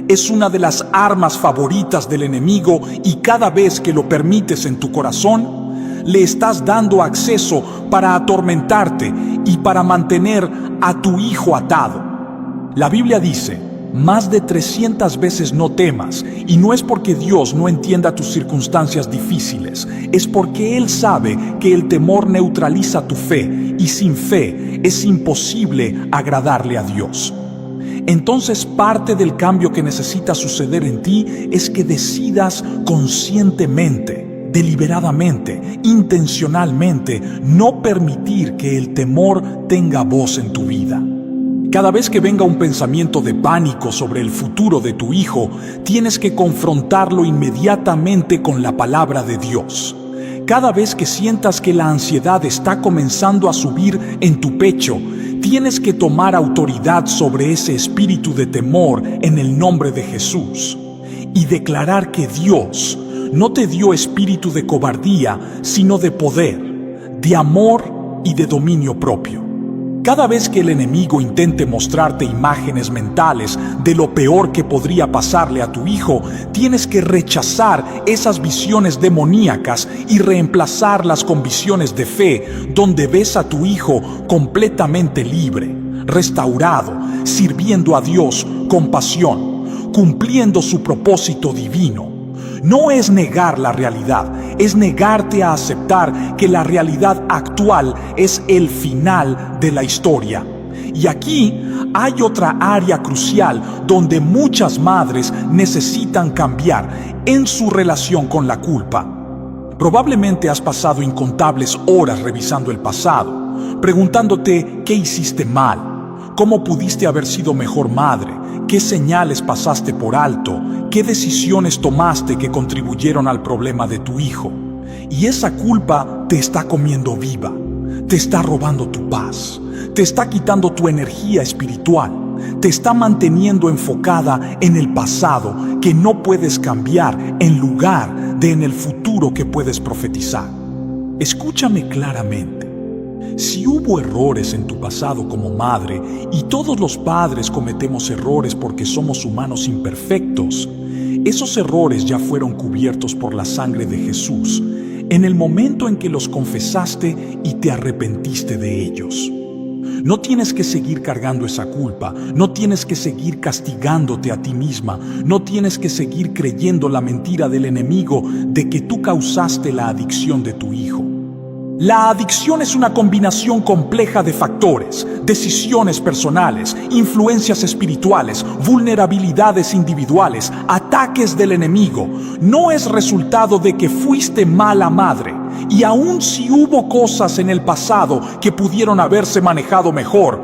Es una de las armas favoritas del enemigo y cada vez que lo permites en tu corazón, le estás dando acceso para atormentarte y para mantener a tu hijo atado. La Biblia dice, más de 300 veces no temas, y no es porque Dios no entienda tus circunstancias difíciles, es porque Él sabe que el temor neutraliza tu fe, y sin fe es imposible agradarle a Dios. Entonces parte del cambio que necesita suceder en ti es que decidas conscientemente, deliberadamente, intencionalmente, no permitir que el temor tenga voz en tu vida. Cada vez que venga un pensamiento de pánico sobre el futuro de tu hijo, tienes que confrontarlo inmediatamente con la palabra de Dios. Cada vez que sientas que la ansiedad está comenzando a subir en tu pecho, tienes que tomar autoridad sobre ese espíritu de temor en el nombre de Jesús y declarar que Dios no te dio espíritu de cobardía, sino de poder, de amor y de dominio propio. Cada vez que el enemigo intente mostrarte imágenes mentales de lo peor que podría pasarle a tu hijo, tienes que rechazar esas visiones demoníacas y reemplazarlas con visiones de fe, donde ves a tu hijo completamente libre, restaurado, sirviendo a Dios con pasión, cumpliendo su propósito divino. No es negar la realidad, es negarte a aceptar que la realidad actual es el final de la historia. Y aquí hay otra área crucial donde muchas madres necesitan cambiar en su relación con la culpa. Probablemente has pasado incontables horas revisando el pasado, preguntándote qué hiciste mal, cómo pudiste haber sido mejor madre, qué señales pasaste por alto, qué decisiones tomaste que contribuyeron al problema de tu hijo. Y esa culpa te está comiendo viva, te está robando tu paz, te está quitando tu energía espiritual, te está manteniendo enfocada en el pasado que no puedes cambiar en lugar de en el futuro que puedes profetizar. Escúchame claramente. Si hubo errores en tu pasado como madre, y todos los padres cometemos errores porque somos humanos imperfectos, esos errores ya fueron cubiertos por la sangre de Jesús en el momento en que los confesaste y te arrepentiste de ellos. No tienes que seguir cargando esa culpa, no tienes que seguir castigándote a ti misma, no tienes que seguir creyendo la mentira del enemigo de que tú causaste la adicción de tu hijo. La adicción es una combinación compleja de factores, decisiones personales, influencias espirituales, vulnerabilidades individuales, ataques del enemigo. No es resultado de que fuiste mala madre. Y aun si hubo cosas en el pasado que pudieron haberse manejado mejor,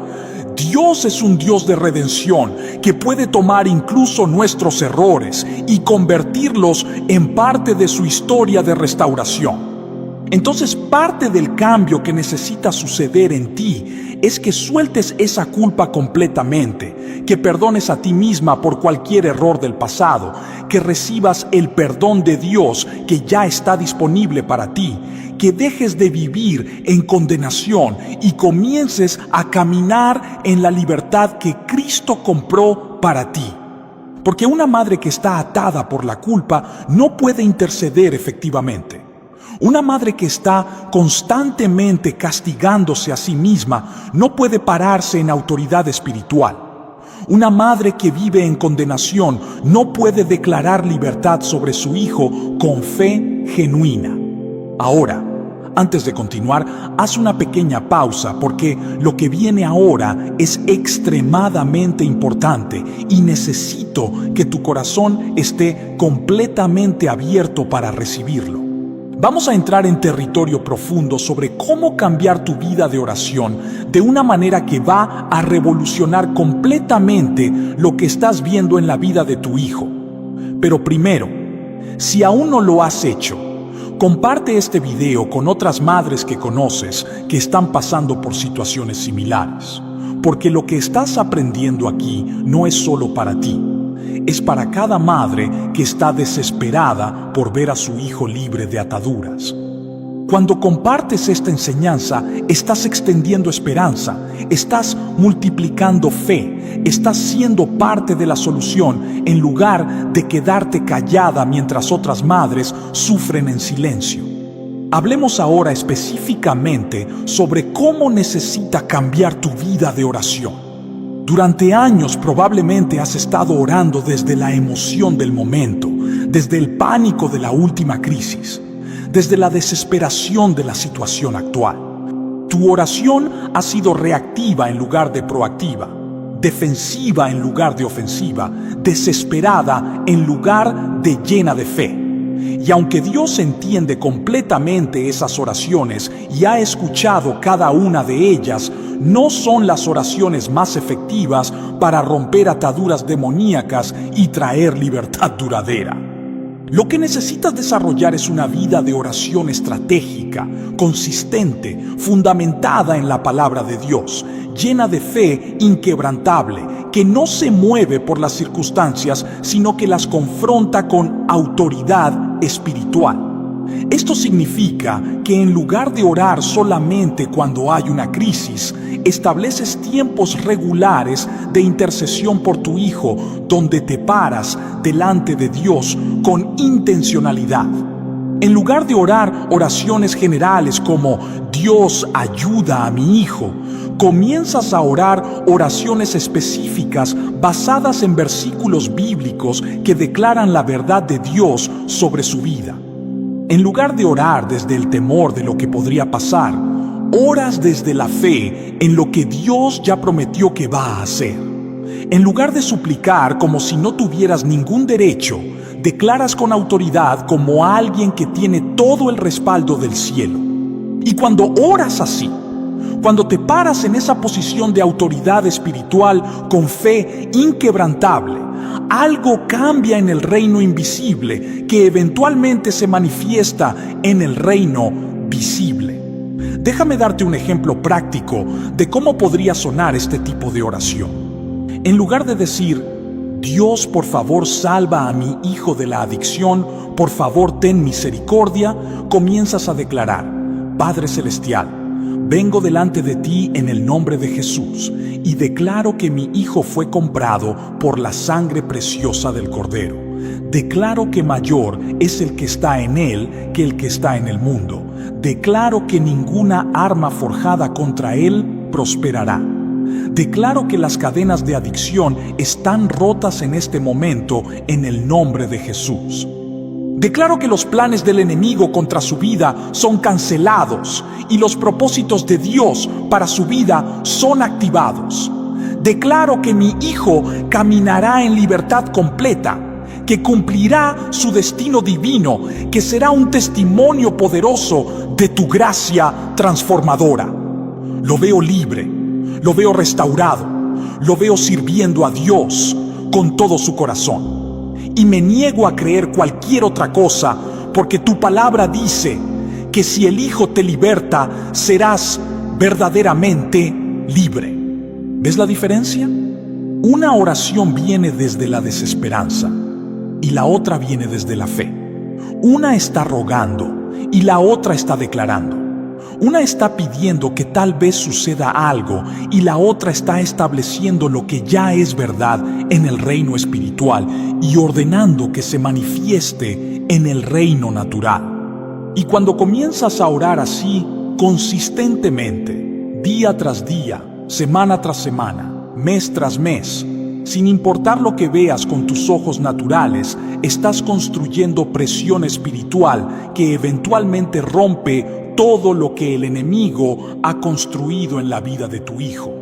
Dios es un Dios de redención que puede tomar incluso nuestros errores y convertirlos en parte de su historia de restauración. Entonces, parte del cambio que necesita suceder en ti es que sueltes esa culpa completamente, que perdones a ti misma por cualquier error del pasado, que recibas el perdón de Dios que ya está disponible para ti, que dejes de vivir en condenación y comiences a caminar en la libertad que Cristo compró para ti. Porque una madre que está atada por la culpa no puede interceder efectivamente. Una madre que está constantemente castigándose a sí misma no puede pararse en autoridad espiritual. Una madre que vive en condenación no puede declarar libertad sobre su hijo con fe genuina. Ahora, antes de continuar, haz una pequeña pausa porque lo que viene ahora es extremadamente importante y necesito que tu corazón esté completamente abierto para recibirlo. Vamos a entrar en territorio profundo sobre cómo cambiar tu vida de oración de una manera que va a revolucionar completamente lo que estás viendo en la vida de tu hijo. Pero primero, si aún no lo has hecho, comparte este video con otras madres que conoces que están pasando por situaciones similares. Porque lo que estás aprendiendo aquí no es solo para ti. Es para cada madre que está desesperada por ver a su hijo libre de ataduras. Cuando compartes esta enseñanza, estás extendiendo esperanza, estás multiplicando fe, estás siendo parte de la solución en lugar de quedarte callada mientras otras madres sufren en silencio. Hablemos ahora específicamente sobre cómo necesita cambiar tu vida de oración. Durante años probablemente has estado orando desde la emoción del momento, desde el pánico de la última crisis, desde la desesperación de la situación actual. Tu oración ha sido reactiva en lugar de proactiva, defensiva en lugar de ofensiva, desesperada en lugar de llena de fe. Y aunque Dios entiende completamente esas oraciones y ha escuchado cada una de ellas, no son las oraciones más efectivas para romper ataduras demoníacas y traer libertad duradera. Lo que necesitas desarrollar es una vida de oración estratégica, consistente, fundamentada en la palabra de Dios, llena de fe inquebrantable, que no se mueve por las circunstancias, sino que las confronta con autoridad espiritual. Esto significa que en lugar de orar solamente cuando hay una crisis, estableces tiempos regulares de intercesión por tu hijo, donde te paras delante de Dios con intencionalidad. En lugar de orar oraciones generales como Dios ayuda a mi hijo, comienzas a orar oraciones específicas basadas en versículos bíblicos que declaran la verdad de Dios sobre su vida. En lugar de orar desde el temor de lo que podría pasar, oras desde la fe en lo que Dios ya prometió que va a hacer. En lugar de suplicar como si no tuvieras ningún derecho, declaras con autoridad como alguien que tiene todo el respaldo del cielo. Y cuando oras así, cuando te paras en esa posición de autoridad espiritual con fe inquebrantable, algo cambia en el reino invisible que eventualmente se manifiesta en el reino visible. Déjame darte un ejemplo práctico de cómo podría sonar este tipo de oración. En lugar de decir, Dios, por favor, salva a mi hijo de la adicción, por favor, ten misericordia, comienzas a declarar, Padre Celestial, vengo delante de ti en el nombre de Jesús y declaro que mi hijo fue comprado por la sangre preciosa del Cordero. Declaro que mayor es el que está en él que el que está en el mundo. Declaro que ninguna arma forjada contra él prosperará. Declaro que las cadenas de adicción están rotas en este momento en el nombre de Jesús. Declaro que los planes del enemigo contra su vida son cancelados y los propósitos de Dios para su vida son activados. Declaro que mi hijo caminará en libertad completa, que cumplirá su destino divino, que será un testimonio poderoso de tu gracia transformadora. Lo veo libre, lo veo restaurado, lo veo sirviendo a Dios con todo su corazón. Y me niego a creer cualquier otra cosa, porque tu palabra dice que si el Hijo te liberta, serás verdaderamente libre. ¿Ves la diferencia? Una oración viene desde la desesperanza y la otra viene desde la fe. Una está rogando y la otra está declarando. Una está pidiendo que tal vez suceda algo y la otra está estableciendo lo que ya es verdad en el reino espiritual y ordenando que se manifieste en el reino natural. Y cuando comienzas a orar así, consistentemente, día tras día, semana tras semana, mes tras mes, sin importar lo que veas con tus ojos naturales, estás construyendo presión espiritual que eventualmente rompe todo lo que el enemigo ha construido en la vida de tu hijo.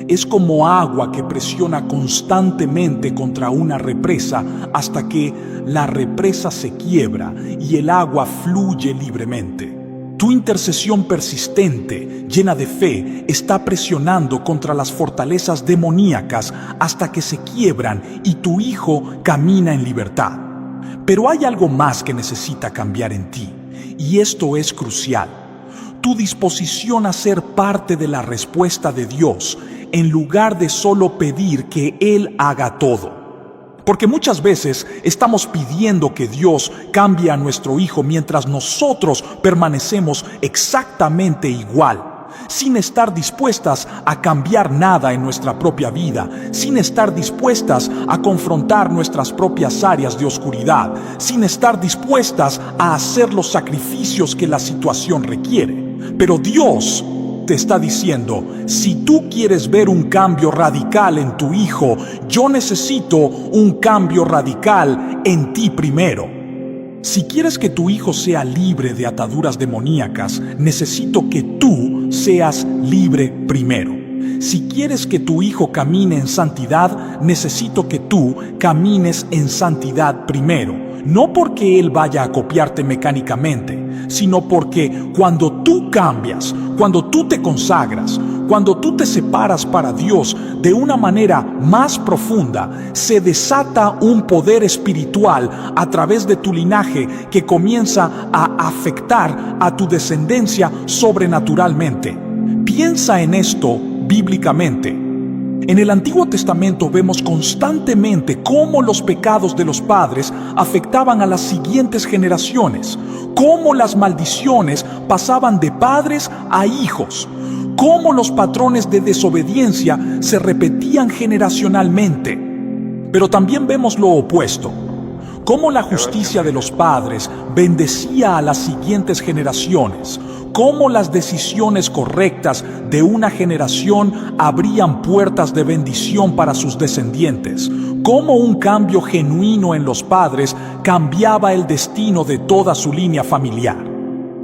Es como agua que presiona constantemente contra una represa hasta que la represa se quiebra y el agua fluye libremente. Tu intercesión persistente, llena de fe, está presionando contra las fortalezas demoníacas hasta que se quiebran y tu hijo camina en libertad. Pero hay algo más que necesita cambiar en ti, y esto es crucial. Tu disposición a ser parte de la respuesta de Dios, en lugar de solo pedir que Él haga todo. Porque muchas veces estamos pidiendo que Dios cambie a nuestro hijo mientras nosotros permanecemos exactamente igual, sin estar dispuestas a cambiar nada en nuestra propia vida, sin estar dispuestas a confrontar nuestras propias áreas de oscuridad, sin estar dispuestas a hacer los sacrificios que la situación requiere. Pero Dios te está diciendo, si tú quieres ver un cambio radical en tu hijo, yo necesito un cambio radical en ti primero. Si quieres que tu hijo sea libre de ataduras demoníacas, necesito que tú seas libre primero. Si quieres que tu hijo camine en santidad, necesito que tú camines en santidad primero. No porque él vaya a copiarte mecánicamente, sino porque cuando tú cambias, cuando tú te consagras, cuando tú te separas para Dios de una manera más profunda, se desata un poder espiritual a través de tu linaje que comienza a afectar a tu descendencia sobrenaturalmente. Piensa en esto bíblicamente. En el Antiguo Testamento vemos constantemente cómo los pecados de los padres afectaban a las siguientes generaciones, cómo las maldiciones pasaban de padres a hijos, cómo los patrones de desobediencia se repetían generacionalmente. Pero también vemos lo opuesto, cómo la justicia de los padres bendecía a las siguientes generaciones, cómo las decisiones correctas de una generación abrían puertas de bendición para sus descendientes, cómo un cambio genuino en los padres cambiaba el destino de toda su línea familiar.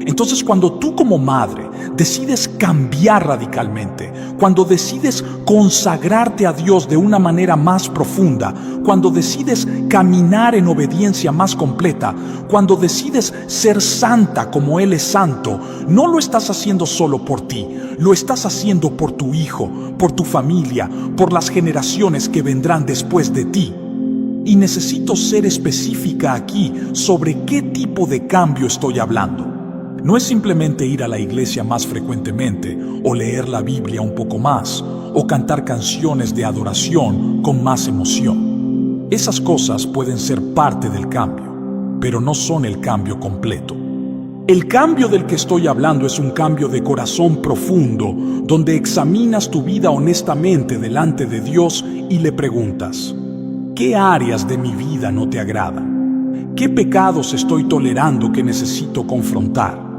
Entonces, cuando tú como madre decides cambiar radicalmente, cuando decides consagrarte a Dios de una manera más profunda, cuando decides caminar en obediencia más completa, cuando decides ser santa como Él es santo, no lo estás haciendo solo por ti, lo estás haciendo por tu hijo, por tu familia, por las generaciones que vendrán después de ti. Y necesito ser específica aquí sobre qué tipo de cambio estoy hablando. No es simplemente ir a la iglesia más frecuentemente, o leer la Biblia un poco más, o cantar canciones de adoración con más emoción. Esas cosas pueden ser parte del cambio, pero no son el cambio completo. El cambio del que estoy hablando es un cambio de corazón profundo, donde examinas tu vida honestamente delante de Dios y le preguntas: ¿qué áreas de mi vida no te agradan? ¿Qué pecados estoy tolerando que necesito confrontar?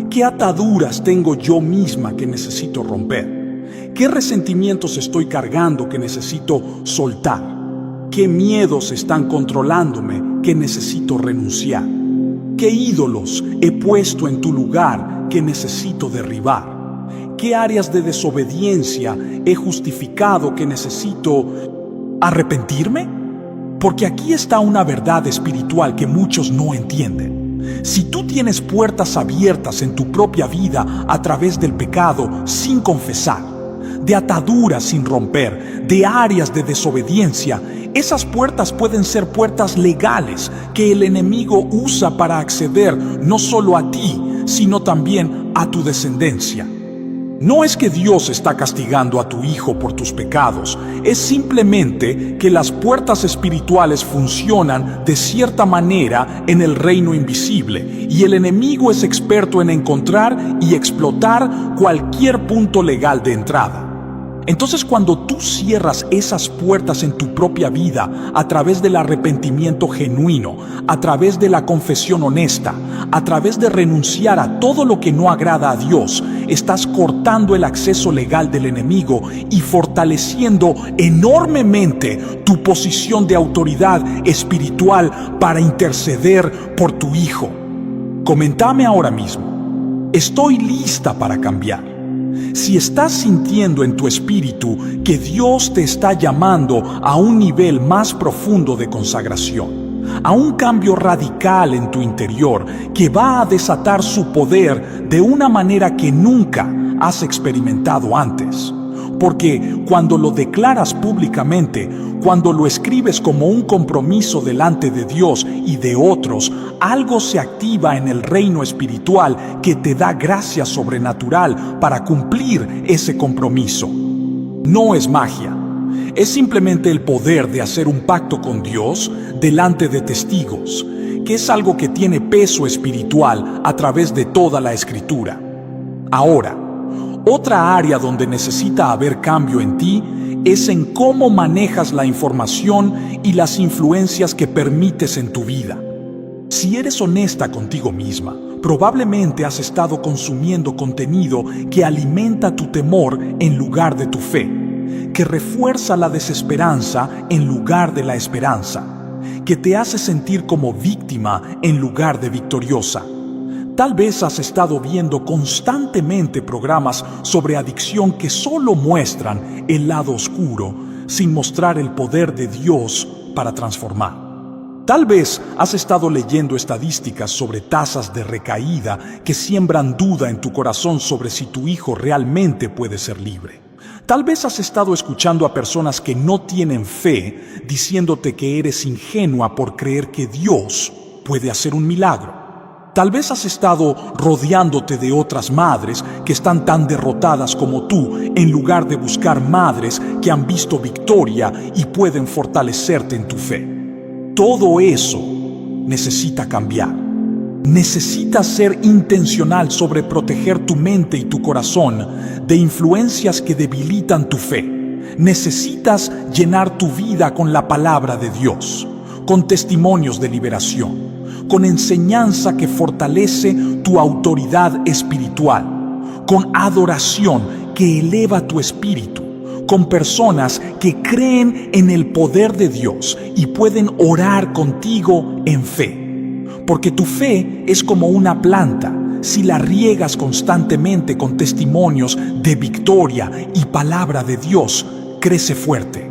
¿Qué ataduras tengo yo misma que necesito romper? ¿Qué resentimientos estoy cargando que necesito soltar? ¿Qué miedos están controlándome que necesito renunciar? ¿Qué ídolos he puesto en tu lugar que necesito derribar? ¿Qué áreas de desobediencia he justificado que necesito arrepentirme? Porque aquí está una verdad espiritual que muchos no entienden. Si tú tienes puertas abiertas en tu propia vida a través del pecado sin confesar, de ataduras sin romper, de áreas de desobediencia, esas puertas pueden ser puertas legales que el enemigo usa para acceder no solo a ti, sino también a tu descendencia. No es que Dios está castigando a tu hijo por tus pecados, es simplemente que las puertas espirituales funcionan de cierta manera en el reino invisible, y el enemigo es experto en encontrar y explotar cualquier punto legal de entrada. Entonces, cuando tú cierras esas puertas en tu propia vida a través del arrepentimiento genuino, a través de la confesión honesta, a través de renunciar a todo lo que no agrada a Dios, estás cortando el acceso legal del enemigo y fortaleciendo enormemente tu posición de autoridad espiritual para interceder por tu hijo. Coméntame ahora mismo: ¿estoy lista para cambiar? Si estás sintiendo en tu espíritu que Dios te está llamando a un nivel más profundo de consagración, a un cambio radical en tu interior que va a desatar su poder de una manera que nunca has experimentado antes. Porque cuando lo declaras públicamente, cuando lo escribes como un compromiso delante de Dios y de otros, algo se activa en el reino espiritual que te da gracia sobrenatural para cumplir ese compromiso. No es magia, es simplemente el poder de hacer un pacto con Dios delante de testigos, que es algo que tiene peso espiritual a través de toda la Escritura. Ahora, otra área donde necesita haber cambio en ti es en cómo manejas la información y las influencias que permites en tu vida. Si eres honesta contigo misma, probablemente has estado consumiendo contenido que alimenta tu temor en lugar de tu fe, que refuerza la desesperanza en lugar de la esperanza, que te hace sentir como víctima en lugar de victoriosa. Tal vez has estado viendo constantemente programas sobre adicción que solo muestran el lado oscuro, sin mostrar el poder de Dios para transformar. Tal vez has estado leyendo estadísticas sobre tasas de recaída que siembran duda en tu corazón sobre si tu hijo realmente puede ser libre. Tal vez has estado escuchando a personas que no tienen fe diciéndote que eres ingenua por creer que Dios puede hacer un milagro. Tal vez has estado rodeándote de otras madres que están tan derrotadas como tú, en lugar de buscar madres que han visto victoria y pueden fortalecerte en tu fe. Todo eso necesita cambiar. Necesitas ser intencional sobre proteger tu mente y tu corazón de influencias que debilitan tu fe. Necesitas llenar tu vida con la palabra de Dios, con testimonios de liberación, con enseñanza que fortalece tu autoridad espiritual, con adoración que eleva tu espíritu, con personas que creen en el poder de Dios y pueden orar contigo en fe. Porque tu fe es como una planta. Si la riegas constantemente con testimonios de victoria y palabra de Dios, crece fuerte.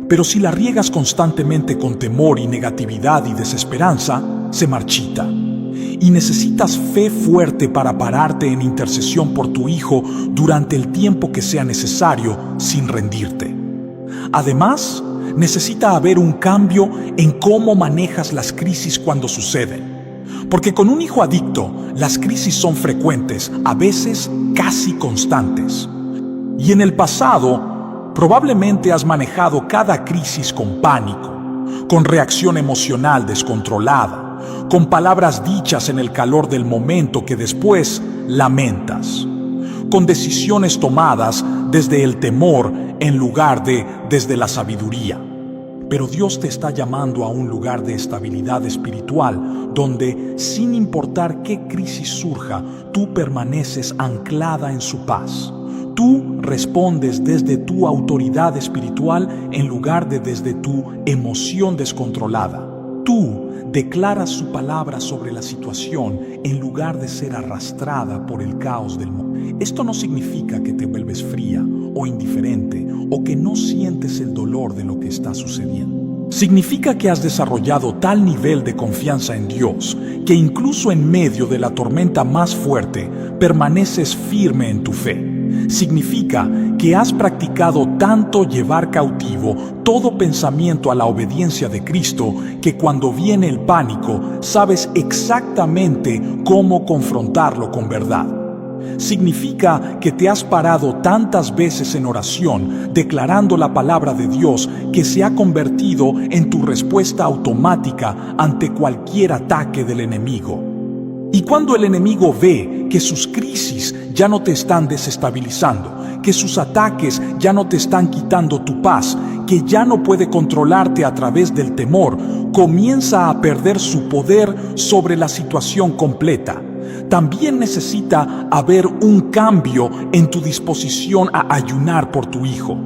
Pero si la riegas constantemente con temor y negatividad y desesperanza, se marchita. Y necesitas fe fuerte para pararte en intercesión por tu hijo durante el tiempo que sea necesario sin rendirte. Además, necesita haber un cambio en cómo manejas las crisis cuando suceden. Porque con un hijo adicto, las crisis son frecuentes, a veces casi constantes. Y en el pasado, probablemente has manejado cada crisis con pánico, con reacción emocional descontrolada, con palabras dichas en el calor del momento que después lamentas, con decisiones tomadas desde el temor en lugar de desde la sabiduría. Pero Dios te está llamando a un lugar de estabilidad espiritual donde, sin importar qué crisis surja, tú permaneces anclada en su paz. Tú respondes desde tu autoridad espiritual en lugar de desde tu emoción descontrolada. Tú declaras su palabra sobre la situación en lugar de ser arrastrada por el caos del mundo. Esto no significa que te vuelves fría o indiferente o que no sientes el dolor de lo que está sucediendo. Significa que has desarrollado tal nivel de confianza en Dios que incluso en medio de la tormenta más fuerte permaneces firme en tu fe. Significa que has practicado tanto llevar cautivo todo pensamiento a la obediencia de Cristo que cuando viene el pánico sabes exactamente cómo confrontarlo con verdad. Significa que te has parado tantas veces en oración declarando la palabra de Dios que se ha convertido en tu respuesta automática ante cualquier ataque del enemigo. Y cuando el enemigo ve que sus crisis ya no te están desestabilizando, que sus ataques ya no te están quitando tu paz, que ya no puede controlarte a través del temor, comienza a perder su poder sobre la situación completa. También necesita haber un cambio en tu disposición a ayunar por tu hijo,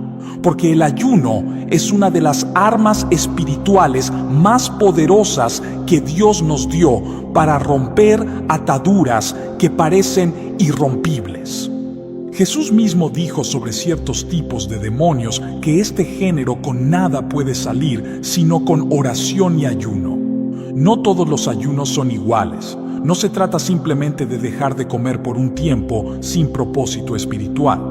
porque el ayuno es una de las armas espirituales más poderosas que Dios nos dio para romper ataduras que parecen irrompibles. Jesús mismo dijo sobre ciertos tipos de demonios que este género con nada puede salir sino con oración y ayuno. No todos los ayunos son iguales. No se trata simplemente de dejar de comer por un tiempo sin propósito espiritual.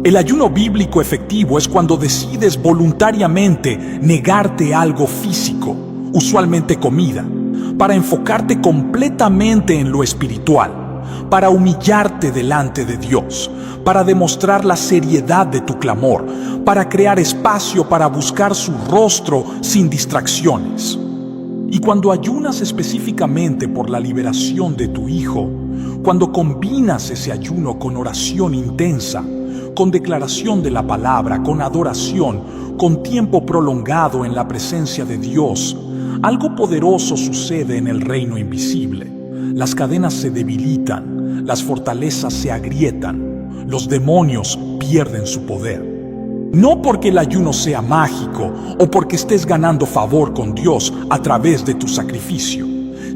El ayuno bíblico efectivo es cuando decides voluntariamente negarte algo físico, usualmente comida, para enfocarte completamente en lo espiritual, para humillarte delante de Dios, para demostrar la seriedad de tu clamor, para crear espacio para buscar su rostro sin distracciones. Y cuando ayunas específicamente por la liberación de tu hijo, cuando combinas ese ayuno con oración intensa, con declaración de la palabra, con adoración, con tiempo prolongado en la presencia de Dios, algo poderoso sucede en el reino invisible. Las cadenas se debilitan, las fortalezas se agrietan, los demonios pierden su poder. No porque el ayuno sea mágico o porque estés ganando favor con Dios a través de tu sacrificio,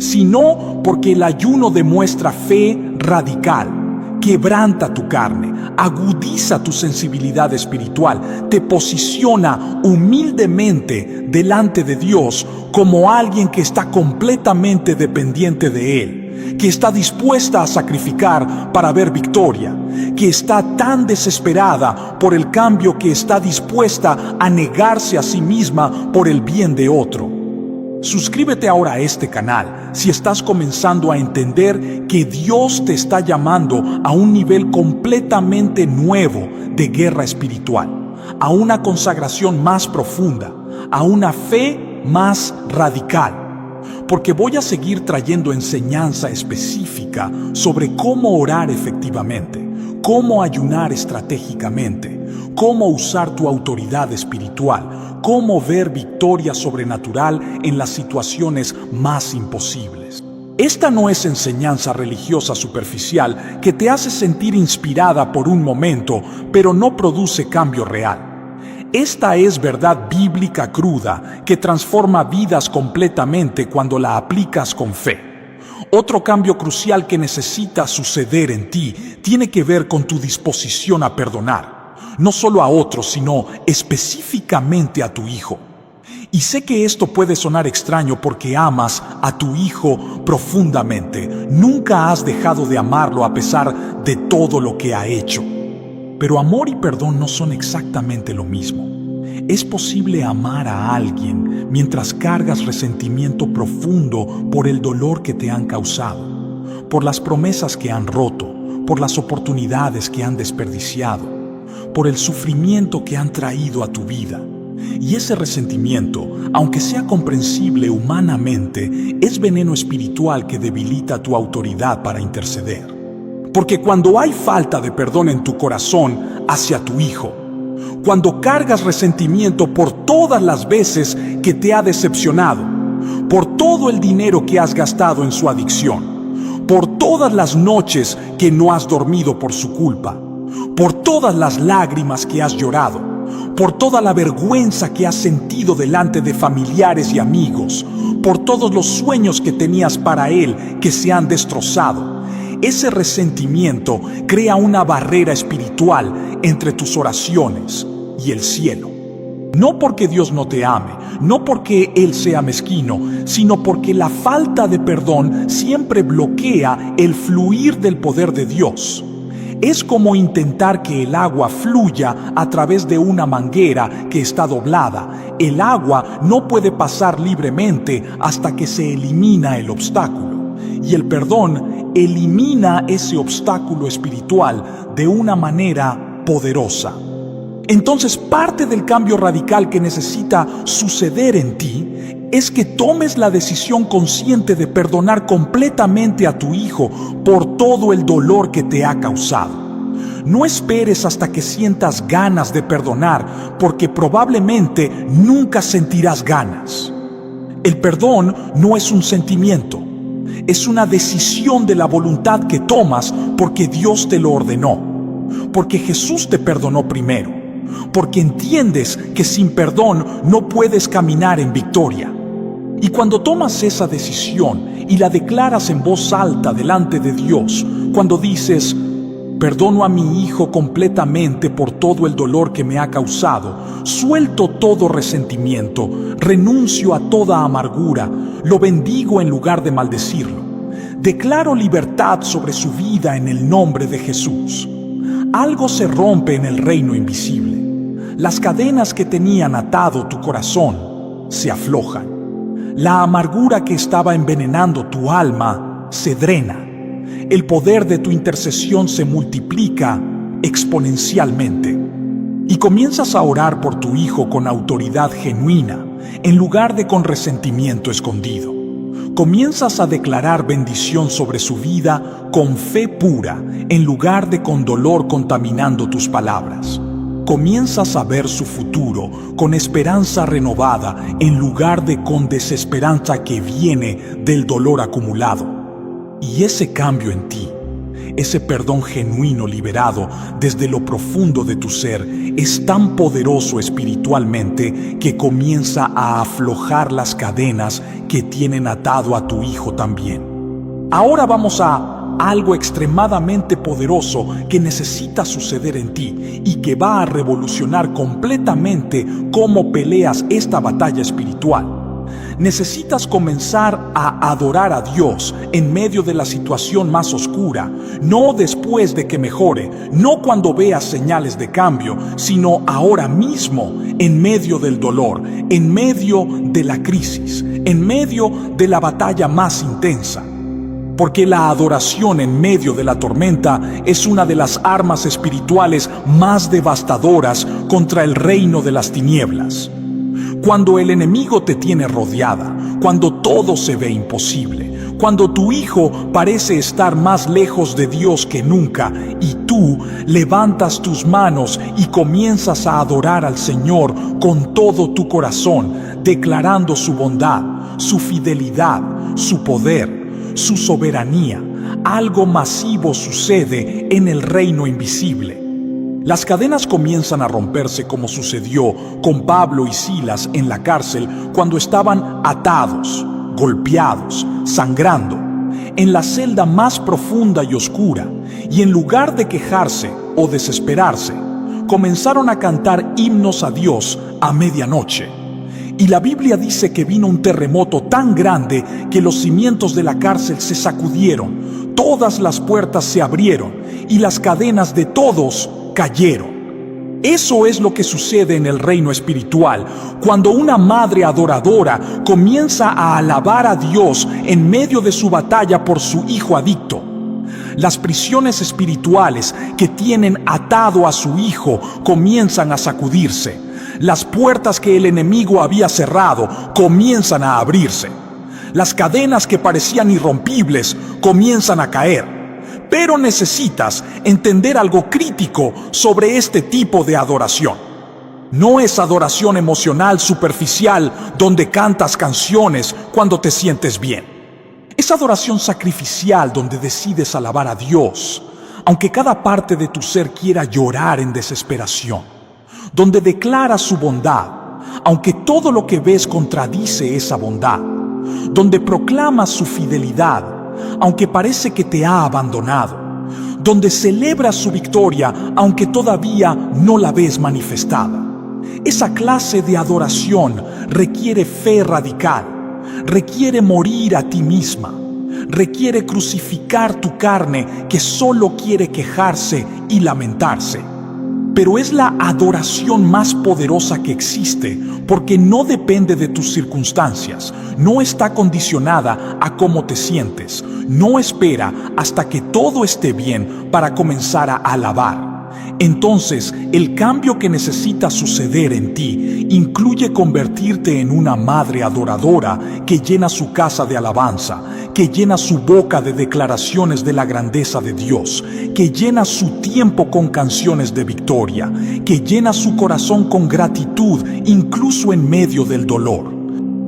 sino porque el ayuno demuestra fe radical, quebranta tu carne, agudiza tu sensibilidad espiritual, te posiciona humildemente delante de Dios como alguien que está completamente dependiente de Él, que está dispuesta a sacrificar para ver victoria, que está tan desesperada por el cambio que está dispuesta a negarse a sí misma por el bien de otro. Suscríbete ahora a este canal si estás comenzando a entender que Dios te está llamando a un nivel completamente nuevo de guerra espiritual, a una consagración más profunda, a una fe más radical. Porque voy a seguir trayendo enseñanza específica sobre cómo orar efectivamente, cómo ayunar estratégicamente, cómo usar tu autoridad espiritual, cómo ver victoria sobrenatural en las situaciones más imposibles. Esta no es enseñanza religiosa superficial que te hace sentir inspirada por un momento, pero no produce cambio real. Esta es verdad bíblica cruda que transforma vidas completamente cuando la aplicas con fe. Otro cambio crucial que necesita suceder en ti tiene que ver con tu disposición a perdonar, no solo a otros, sino específicamente a tu hijo. Y sé que esto puede sonar extraño porque amas a tu hijo profundamente. Nunca has dejado de amarlo a pesar de todo lo que ha hecho. Pero amor y perdón no son exactamente lo mismo. Es posible amar a alguien mientras cargas resentimiento profundo por el dolor que te han causado, por las promesas que han roto, por las oportunidades que han desperdiciado, por el sufrimiento que han traído a tu vida. Y ese resentimiento, aunque sea comprensible humanamente, es veneno espiritual que debilita tu autoridad para interceder. Porque cuando hay falta de perdón en tu corazón hacia tu hijo, cuando cargas resentimiento por todas las veces que te ha decepcionado, por todo el dinero que has gastado en su adicción, por todas las noches que no has dormido por su culpa, por todas las lágrimas que has llorado, por toda la vergüenza que has sentido delante de familiares y amigos, por todos los sueños que tenías para él que se han destrozado. Ese resentimiento crea una barrera espiritual entre tus oraciones y el cielo. No porque Dios no te ame, no porque Él sea mezquino, sino porque la falta de perdón siempre bloquea el fluir del poder de Dios. Es como intentar que el agua fluya a través de una manguera que está doblada. El agua no puede pasar libremente hasta que se elimina el obstáculo. Y el perdón elimina ese obstáculo espiritual de una manera poderosa. Entonces, parte del cambio radical que necesita suceder en ti es que tomes la decisión consciente de perdonar completamente a tu hijo por todo el dolor que te ha causado. No esperes hasta que sientas ganas de perdonar, porque probablemente nunca sentirás ganas. El perdón no es un sentimiento, es una decisión de la voluntad que tomas porque Dios te lo ordenó, porque Jesús te perdonó primero, porque entiendes que sin perdón no puedes caminar en victoria. Y cuando tomas esa decisión y la declaras en voz alta delante de Dios, cuando dices, perdono a mi hijo completamente por todo el dolor que me ha causado, suelto todo resentimiento, renuncio a toda amargura, lo bendigo en lugar de maldecirlo, declaro libertad sobre su vida en el nombre de Jesús. Algo se rompe en el reino invisible. Las cadenas que tenían atado tu corazón se aflojan. La amargura que estaba envenenando tu alma se drena. El poder de tu intercesión se multiplica exponencialmente. Y comienzas a orar por tu hijo con autoridad genuina, en lugar de con resentimiento escondido. Comienzas a declarar bendición sobre su vida con fe pura, en lugar de con dolor contaminando tus palabras. Comienzas a ver su futuro con esperanza renovada en lugar de con desesperanza que viene del dolor acumulado. Y ese cambio en ti, ese perdón genuino liberado desde lo profundo de tu ser, es tan poderoso espiritualmente que comienza a aflojar las cadenas que tienen atado a tu hijo también. Ahora vamos a algo extremadamente poderoso que necesita suceder en ti y que va a revolucionar completamente cómo peleas esta batalla espiritual. Necesitas comenzar a adorar a Dios en medio de la situación más oscura, no después de que mejore, no cuando veas señales de cambio, sino ahora mismo, en medio del dolor, en medio de la crisis, en medio de la batalla más intensa. Porque la adoración en medio de la tormenta es una de las armas espirituales más devastadoras contra el reino de las tinieblas. Cuando el enemigo te tiene rodeada, cuando todo se ve imposible, cuando tu hijo parece estar más lejos de Dios que nunca y tú tú levantas tus manos y comienzas a adorar al Señor con todo tu corazón, declarando su bondad, su fidelidad, su poder, su soberanía, algo masivo sucede en el reino invisible. Las cadenas comienzan a romperse como sucedió con Pablo y Silas en la cárcel cuando estaban atados, golpeados, sangrando, en la celda más profunda y oscura, y en lugar de quejarse o desesperarse, comenzaron a cantar himnos a Dios a medianoche. Y la Biblia dice que vino un terremoto tan grande que los cimientos de la cárcel se sacudieron, todas las puertas se abrieron y las cadenas de todos cayeron. Eso es lo que sucede en el reino espiritual, cuando una madre adoradora comienza a alabar a Dios en medio de su batalla por su hijo adicto. Las prisiones espirituales que tienen atado a su hijo comienzan a sacudirse. Las puertas que el enemigo había cerrado comienzan a abrirse. Las cadenas que parecían irrompibles comienzan a caer. Pero necesitas entender algo crítico sobre este tipo de adoración. No es adoración emocional superficial donde cantas canciones cuando te sientes bien. Es adoración sacrificial donde decides alabar a Dios, aunque cada parte de tu ser quiera llorar en desesperación. Donde declaras su bondad, aunque todo lo que ves contradice esa bondad. Donde proclamas su fidelidad, aunque parece que te ha abandonado, donde celebras su victoria, aunque todavía no la ves manifestada. Esa clase de adoración requiere fe radical, requiere morir a ti misma, requiere crucificar tu carne que solo quiere quejarse y lamentarse. Pero es la adoración más poderosa que existe porque no depende de tus circunstancias, no está condicionada a cómo te sientes, no espera hasta que todo esté bien para comenzar a alabar. Entonces, el cambio que necesita suceder en ti incluye convertirte en una madre adoradora que llena su casa de alabanza, que llena su boca de declaraciones de la grandeza de Dios, que llena su tiempo con canciones de victoria, que llena su corazón con gratitud incluso en medio del dolor.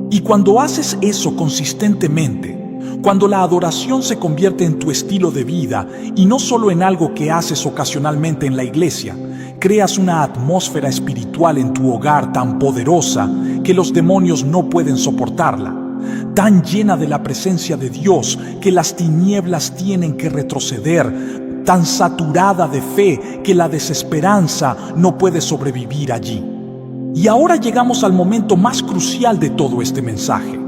Y cuando haces eso consistentemente, cuando la adoración se convierte en tu estilo de vida y no solo en algo que haces ocasionalmente en la iglesia, creas una atmósfera espiritual en tu hogar tan poderosa que los demonios no pueden soportarla, tan llena de la presencia de Dios que las tinieblas tienen que retroceder, tan saturada de fe que la desesperanza no puede sobrevivir allí. Y ahora llegamos al momento más crucial de todo este mensaje.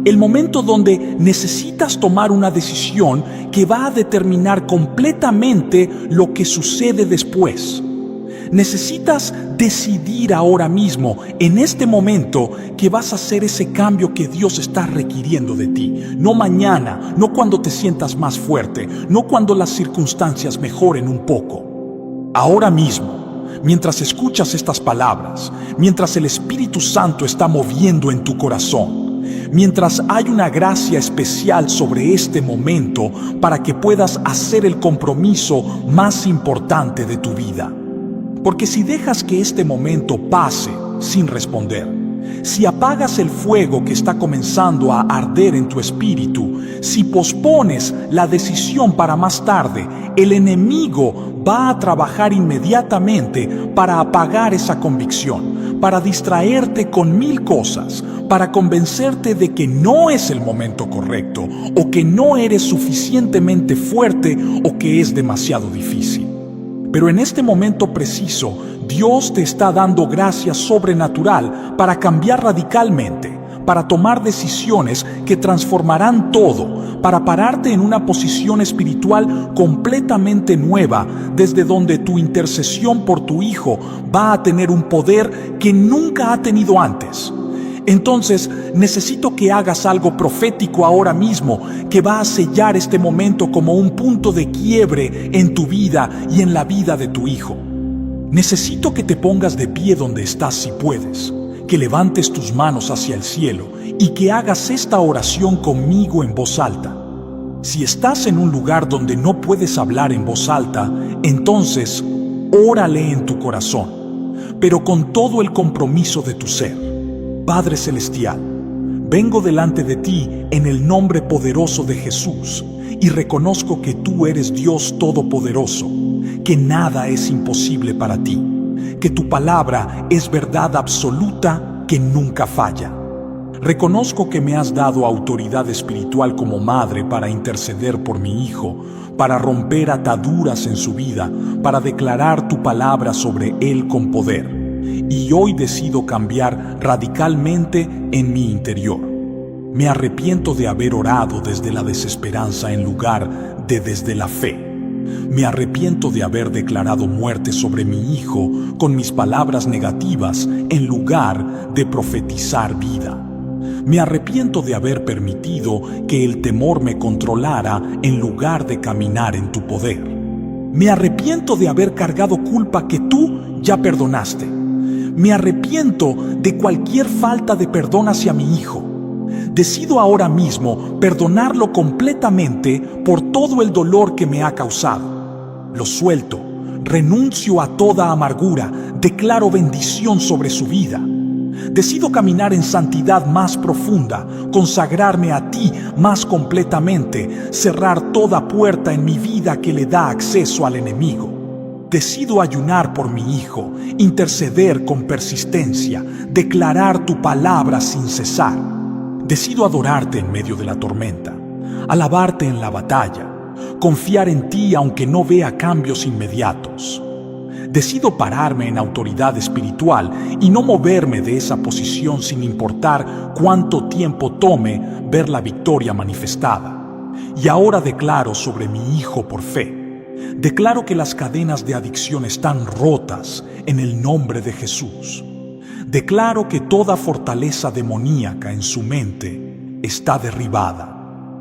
El momento donde necesitas tomar una decisión que va a determinar completamente lo que sucede después. Necesitas decidir ahora mismo, en este momento, que vas a hacer ese cambio que Dios está requiriendo de ti. No mañana, no cuando te sientas más fuerte, no cuando las circunstancias mejoren un poco. Ahora mismo, mientras escuchas estas palabras, mientras el Espíritu Santo está moviendo en tu corazón, mientras hay una gracia especial sobre este momento para que puedas hacer el compromiso más importante de tu vida. Porque si dejas que este momento pase sin responder, si apagas el fuego que está comenzando a arder en tu espíritu, si pospones la decisión para más tarde, el enemigo va a trabajar inmediatamente para apagar esa convicción, para distraerte con 1000 cosas, para convencerte de que no es el momento correcto, o que no eres suficientemente fuerte, o que es demasiado difícil. Pero en este momento preciso, Dios te está dando gracia sobrenatural para cambiar radicalmente, para tomar decisiones que transformarán todo, para pararte en una posición espiritual completamente nueva, desde donde tu intercesión por tu hijo va a tener un poder que nunca ha tenido antes. Entonces, necesito que hagas algo profético ahora mismo que va a sellar este momento como un punto de quiebre en tu vida y en la vida de tu hijo. Necesito que te pongas de pie donde estás si puedes, que levantes tus manos hacia el cielo y que hagas esta oración conmigo en voz alta. Si estás en un lugar donde no puedes hablar en voz alta, entonces órale en tu corazón, pero con todo el compromiso de tu ser. Padre Celestial, vengo delante de ti en el nombre poderoso de Jesús y reconozco que tú eres Dios Todopoderoso, que nada es imposible para ti, que tu palabra es verdad absoluta que nunca falla. Reconozco que me has dado autoridad espiritual como madre para interceder por mi hijo, para romper ataduras en su vida, para declarar tu palabra sobre él con poder. Y hoy decido cambiar radicalmente en mi interior. Me arrepiento de haber orado desde la desesperanza en lugar de desde la fe. Me arrepiento de haber declarado muerte sobre mi hijo con mis palabras negativas en lugar de profetizar vida. Me arrepiento de haber permitido que el temor me controlara en lugar de caminar en tu poder. Me arrepiento de haber cargado culpa que tú ya perdonaste. Me arrepiento de cualquier falta de perdón hacia mi hijo. Decido ahora mismo perdonarlo completamente por todo el dolor que me ha causado. Lo suelto, renuncio a toda amargura, declaro bendición sobre su vida. Decido caminar en santidad más profunda, consagrarme a ti más completamente, cerrar toda puerta en mi vida que le da acceso al enemigo. Decido ayunar por mi hijo, interceder con persistencia, declarar tu palabra sin cesar. Decido adorarte en medio de la tormenta, alabarte en la batalla, confiar en ti aunque no vea cambios inmediatos. Decido pararme en autoridad espiritual y no moverme de esa posición sin importar cuánto tiempo tome ver la victoria manifestada. Y ahora declaro sobre mi hijo por fe. Declaro que las cadenas de adicción están rotas en el nombre de Jesús. Declaro que toda fortaleza demoníaca en su mente está derribada.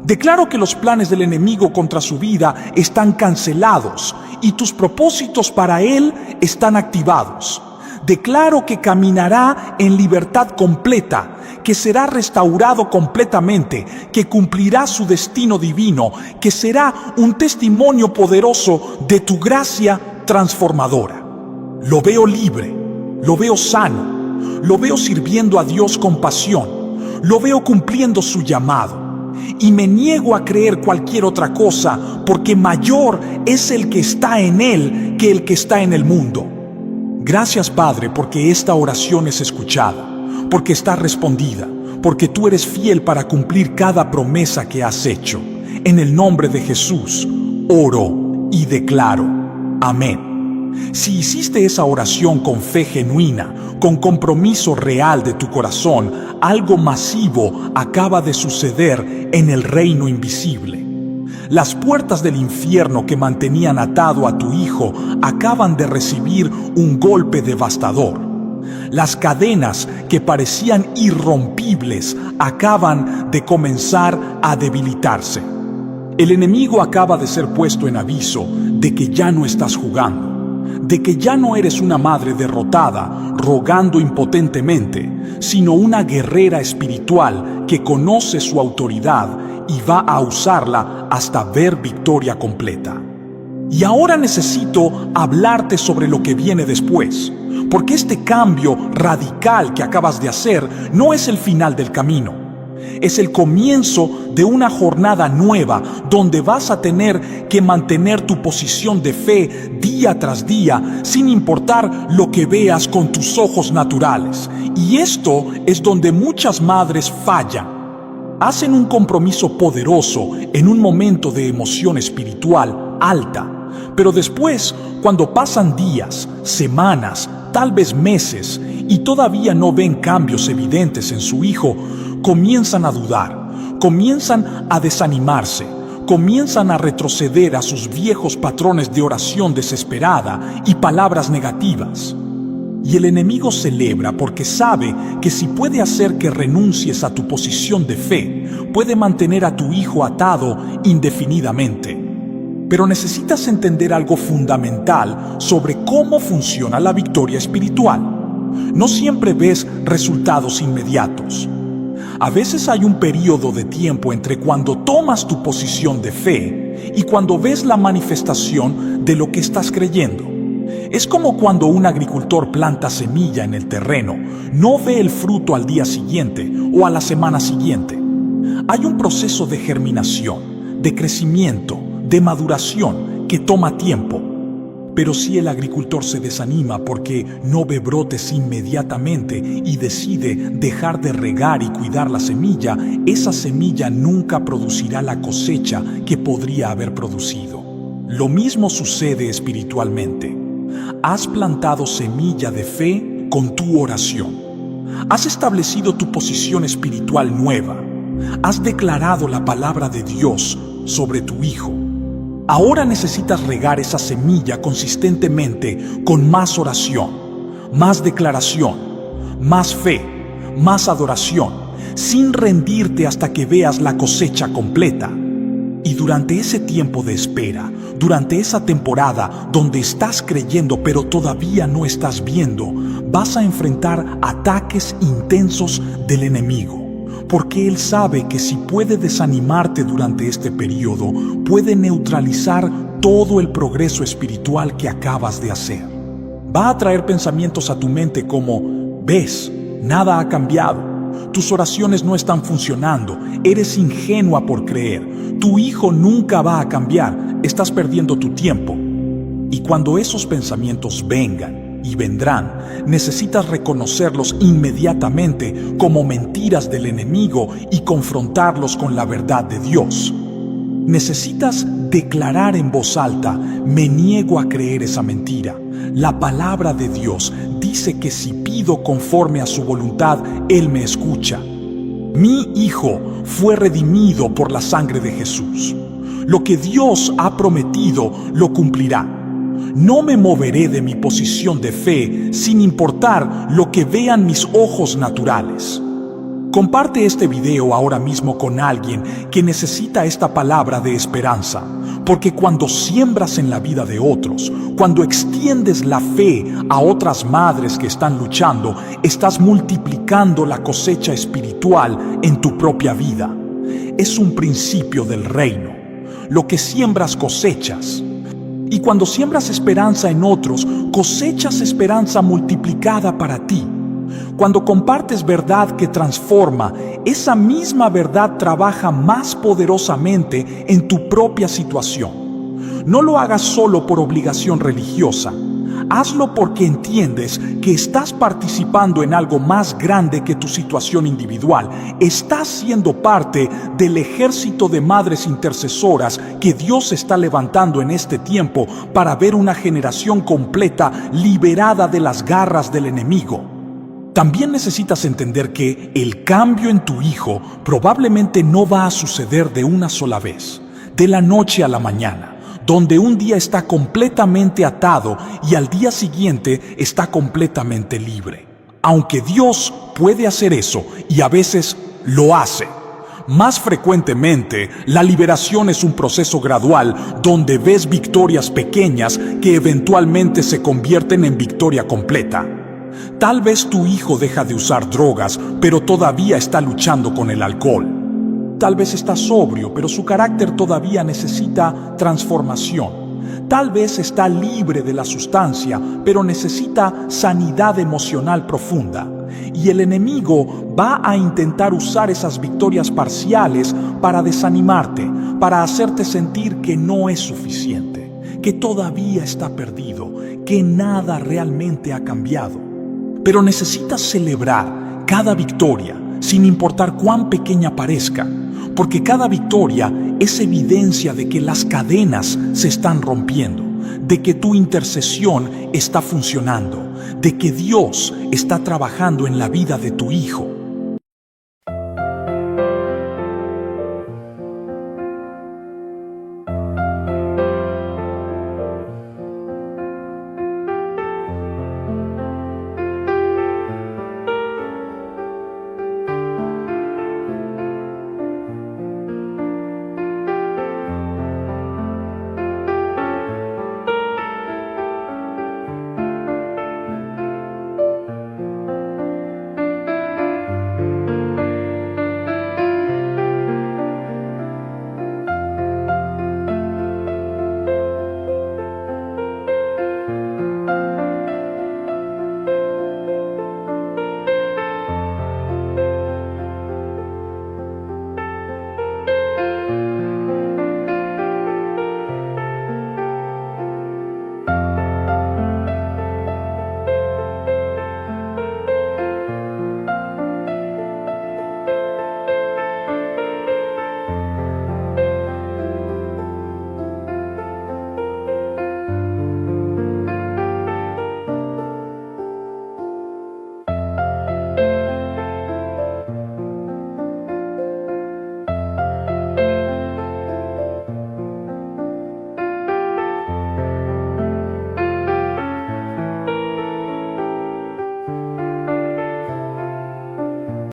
Declaro que los planes del enemigo contra su vida están cancelados y tus propósitos para él están activados. Declaro que caminará en libertad completa, que será restaurado completamente, que cumplirá su destino divino, que será un testimonio poderoso de tu gracia transformadora. Lo veo libre, lo veo sano, lo veo sirviendo a Dios con pasión, lo veo cumpliendo su llamado. Y me niego a creer cualquier otra cosa, porque mayor es el que está en él que el que está en el mundo. Gracias, Padre, porque esta oración es escuchada, porque está respondida, porque tú eres fiel para cumplir cada promesa que has hecho. En el nombre de Jesús, oro y declaro. Amén. Si hiciste esa oración con fe genuina, con compromiso real de tu corazón, algo masivo acaba de suceder en el reino invisible. Las puertas del infierno que mantenían atado a tu hijo acaban de recibir un golpe devastador. Las cadenas que parecían irrompibles acaban de comenzar a debilitarse. El enemigo acaba de ser puesto en aviso de que ya no estás jugando, de que ya no eres una madre derrotada, rogando impotentemente, sino una guerrera espiritual que conoce su autoridad y va a usarla hasta ver victoria completa. Y ahora necesito hablarte sobre lo que viene después, porque este cambio radical que acabas de hacer no es el final del camino. Es el comienzo de una jornada nueva donde vas a tener que mantener tu posición de fe día tras día sin importar lo que veas con tus ojos naturales. Y esto es donde muchas madres fallan. Hacen un compromiso poderoso en un momento de emoción espiritual alta, pero después, cuando pasan días, semanas, tal vez meses, y todavía no ven cambios evidentes en su hijo, comienzan a dudar, comienzan a desanimarse, comienzan a retroceder a sus viejos patrones de oración desesperada y palabras negativas. Y el enemigo celebra porque sabe que si puede hacer que renuncies a tu posición de fe, puede mantener a tu hijo atado indefinidamente. Pero necesitas entender algo fundamental sobre cómo funciona la victoria espiritual. No siempre ves resultados inmediatos. A veces hay un periodo de tiempo entre cuando tomas tu posición de fe y cuando ves la manifestación de lo que estás creyendo. Es como cuando un agricultor planta semilla en el terreno, no ve el fruto al día siguiente o a la semana siguiente. Hay un proceso de germinación, de crecimiento, de maduración que toma tiempo. Pero si el agricultor se desanima porque no ve brotes inmediatamente y decide dejar de regar y cuidar la semilla, esa semilla nunca producirá la cosecha que podría haber producido. Lo mismo sucede espiritualmente. Has plantado semilla de fe con tu oración. Has establecido tu posición espiritual nueva. Has declarado la palabra de Dios sobre tu hijo. Ahora necesitas regar esa semilla consistentemente con más oración, más declaración, más fe, más adoración, sin rendirte hasta que veas la cosecha completa. Y durante ese tiempo de espera, durante esa temporada donde estás creyendo pero todavía no estás viendo, vas a enfrentar ataques intensos del enemigo. Porque él sabe que si puede desanimarte durante este periodo, puede neutralizar todo el progreso espiritual que acabas de hacer. Va a traer pensamientos a tu mente como: ves, nada ha cambiado, tus oraciones no están funcionando, eres ingenua por creer, tu hijo nunca va a cambiar, estás perdiendo tu tiempo. Y cuando esos pensamientos vengan, y vendrán, necesitas reconocerlos inmediatamente como mentiras del enemigo y confrontarlos con la verdad de Dios. Necesitas declarar en voz alta: me niego a creer esa mentira. La palabra de Dios dice que si pido conforme a su voluntad, Él me escucha. Mi hijo fue redimido por la sangre de Jesús. Lo que Dios ha prometido lo cumplirá. No me moveré de mi posición de fe sin importar lo que vean mis ojos naturales. Comparte este video ahora mismo con alguien que necesita esta palabra de esperanza, porque cuando siembras en la vida de otros, cuando extiendes la fe a otras madres que están luchando, estás multiplicando la cosecha espiritual en tu propia vida. Es un principio del reino. Lo que siembras cosechas. Y cuando siembras esperanza en otros, cosechas esperanza multiplicada para ti. Cuando compartes verdad que transforma, esa misma verdad trabaja más poderosamente en tu propia situación. No lo hagas solo por obligación religiosa. Hazlo porque entiendes que estás participando en algo más grande que tu situación individual. Estás siendo parte del ejército de madres intercesoras que Dios está levantando en este tiempo para ver una generación completa liberada de las garras del enemigo. También necesitas entender que el cambio en tu hijo probablemente no va a suceder de una sola vez, de la noche a la mañana, donde un día está completamente atado y al día siguiente está completamente libre. Aunque Dios puede hacer eso y a veces lo hace, más frecuentemente la liberación es un proceso gradual donde ves victorias pequeñas que eventualmente se convierten en victoria completa. Tal vez tu hijo deja de usar drogas, pero todavía está luchando con el alcohol. Tal vez está sobrio, pero su carácter todavía necesita transformación. Tal vez está libre de la sustancia, pero necesita sanidad emocional profunda. Y el enemigo va a intentar usar esas victorias parciales para desanimarte, para hacerte sentir que no es suficiente, que todavía está perdido, que nada realmente ha cambiado. Pero necesitas celebrar cada victoria, sin importar cuán pequeña parezca, porque cada victoria es evidencia de que las cadenas se están rompiendo, de que tu intercesión está funcionando, de que Dios está trabajando en la vida de tu hijo.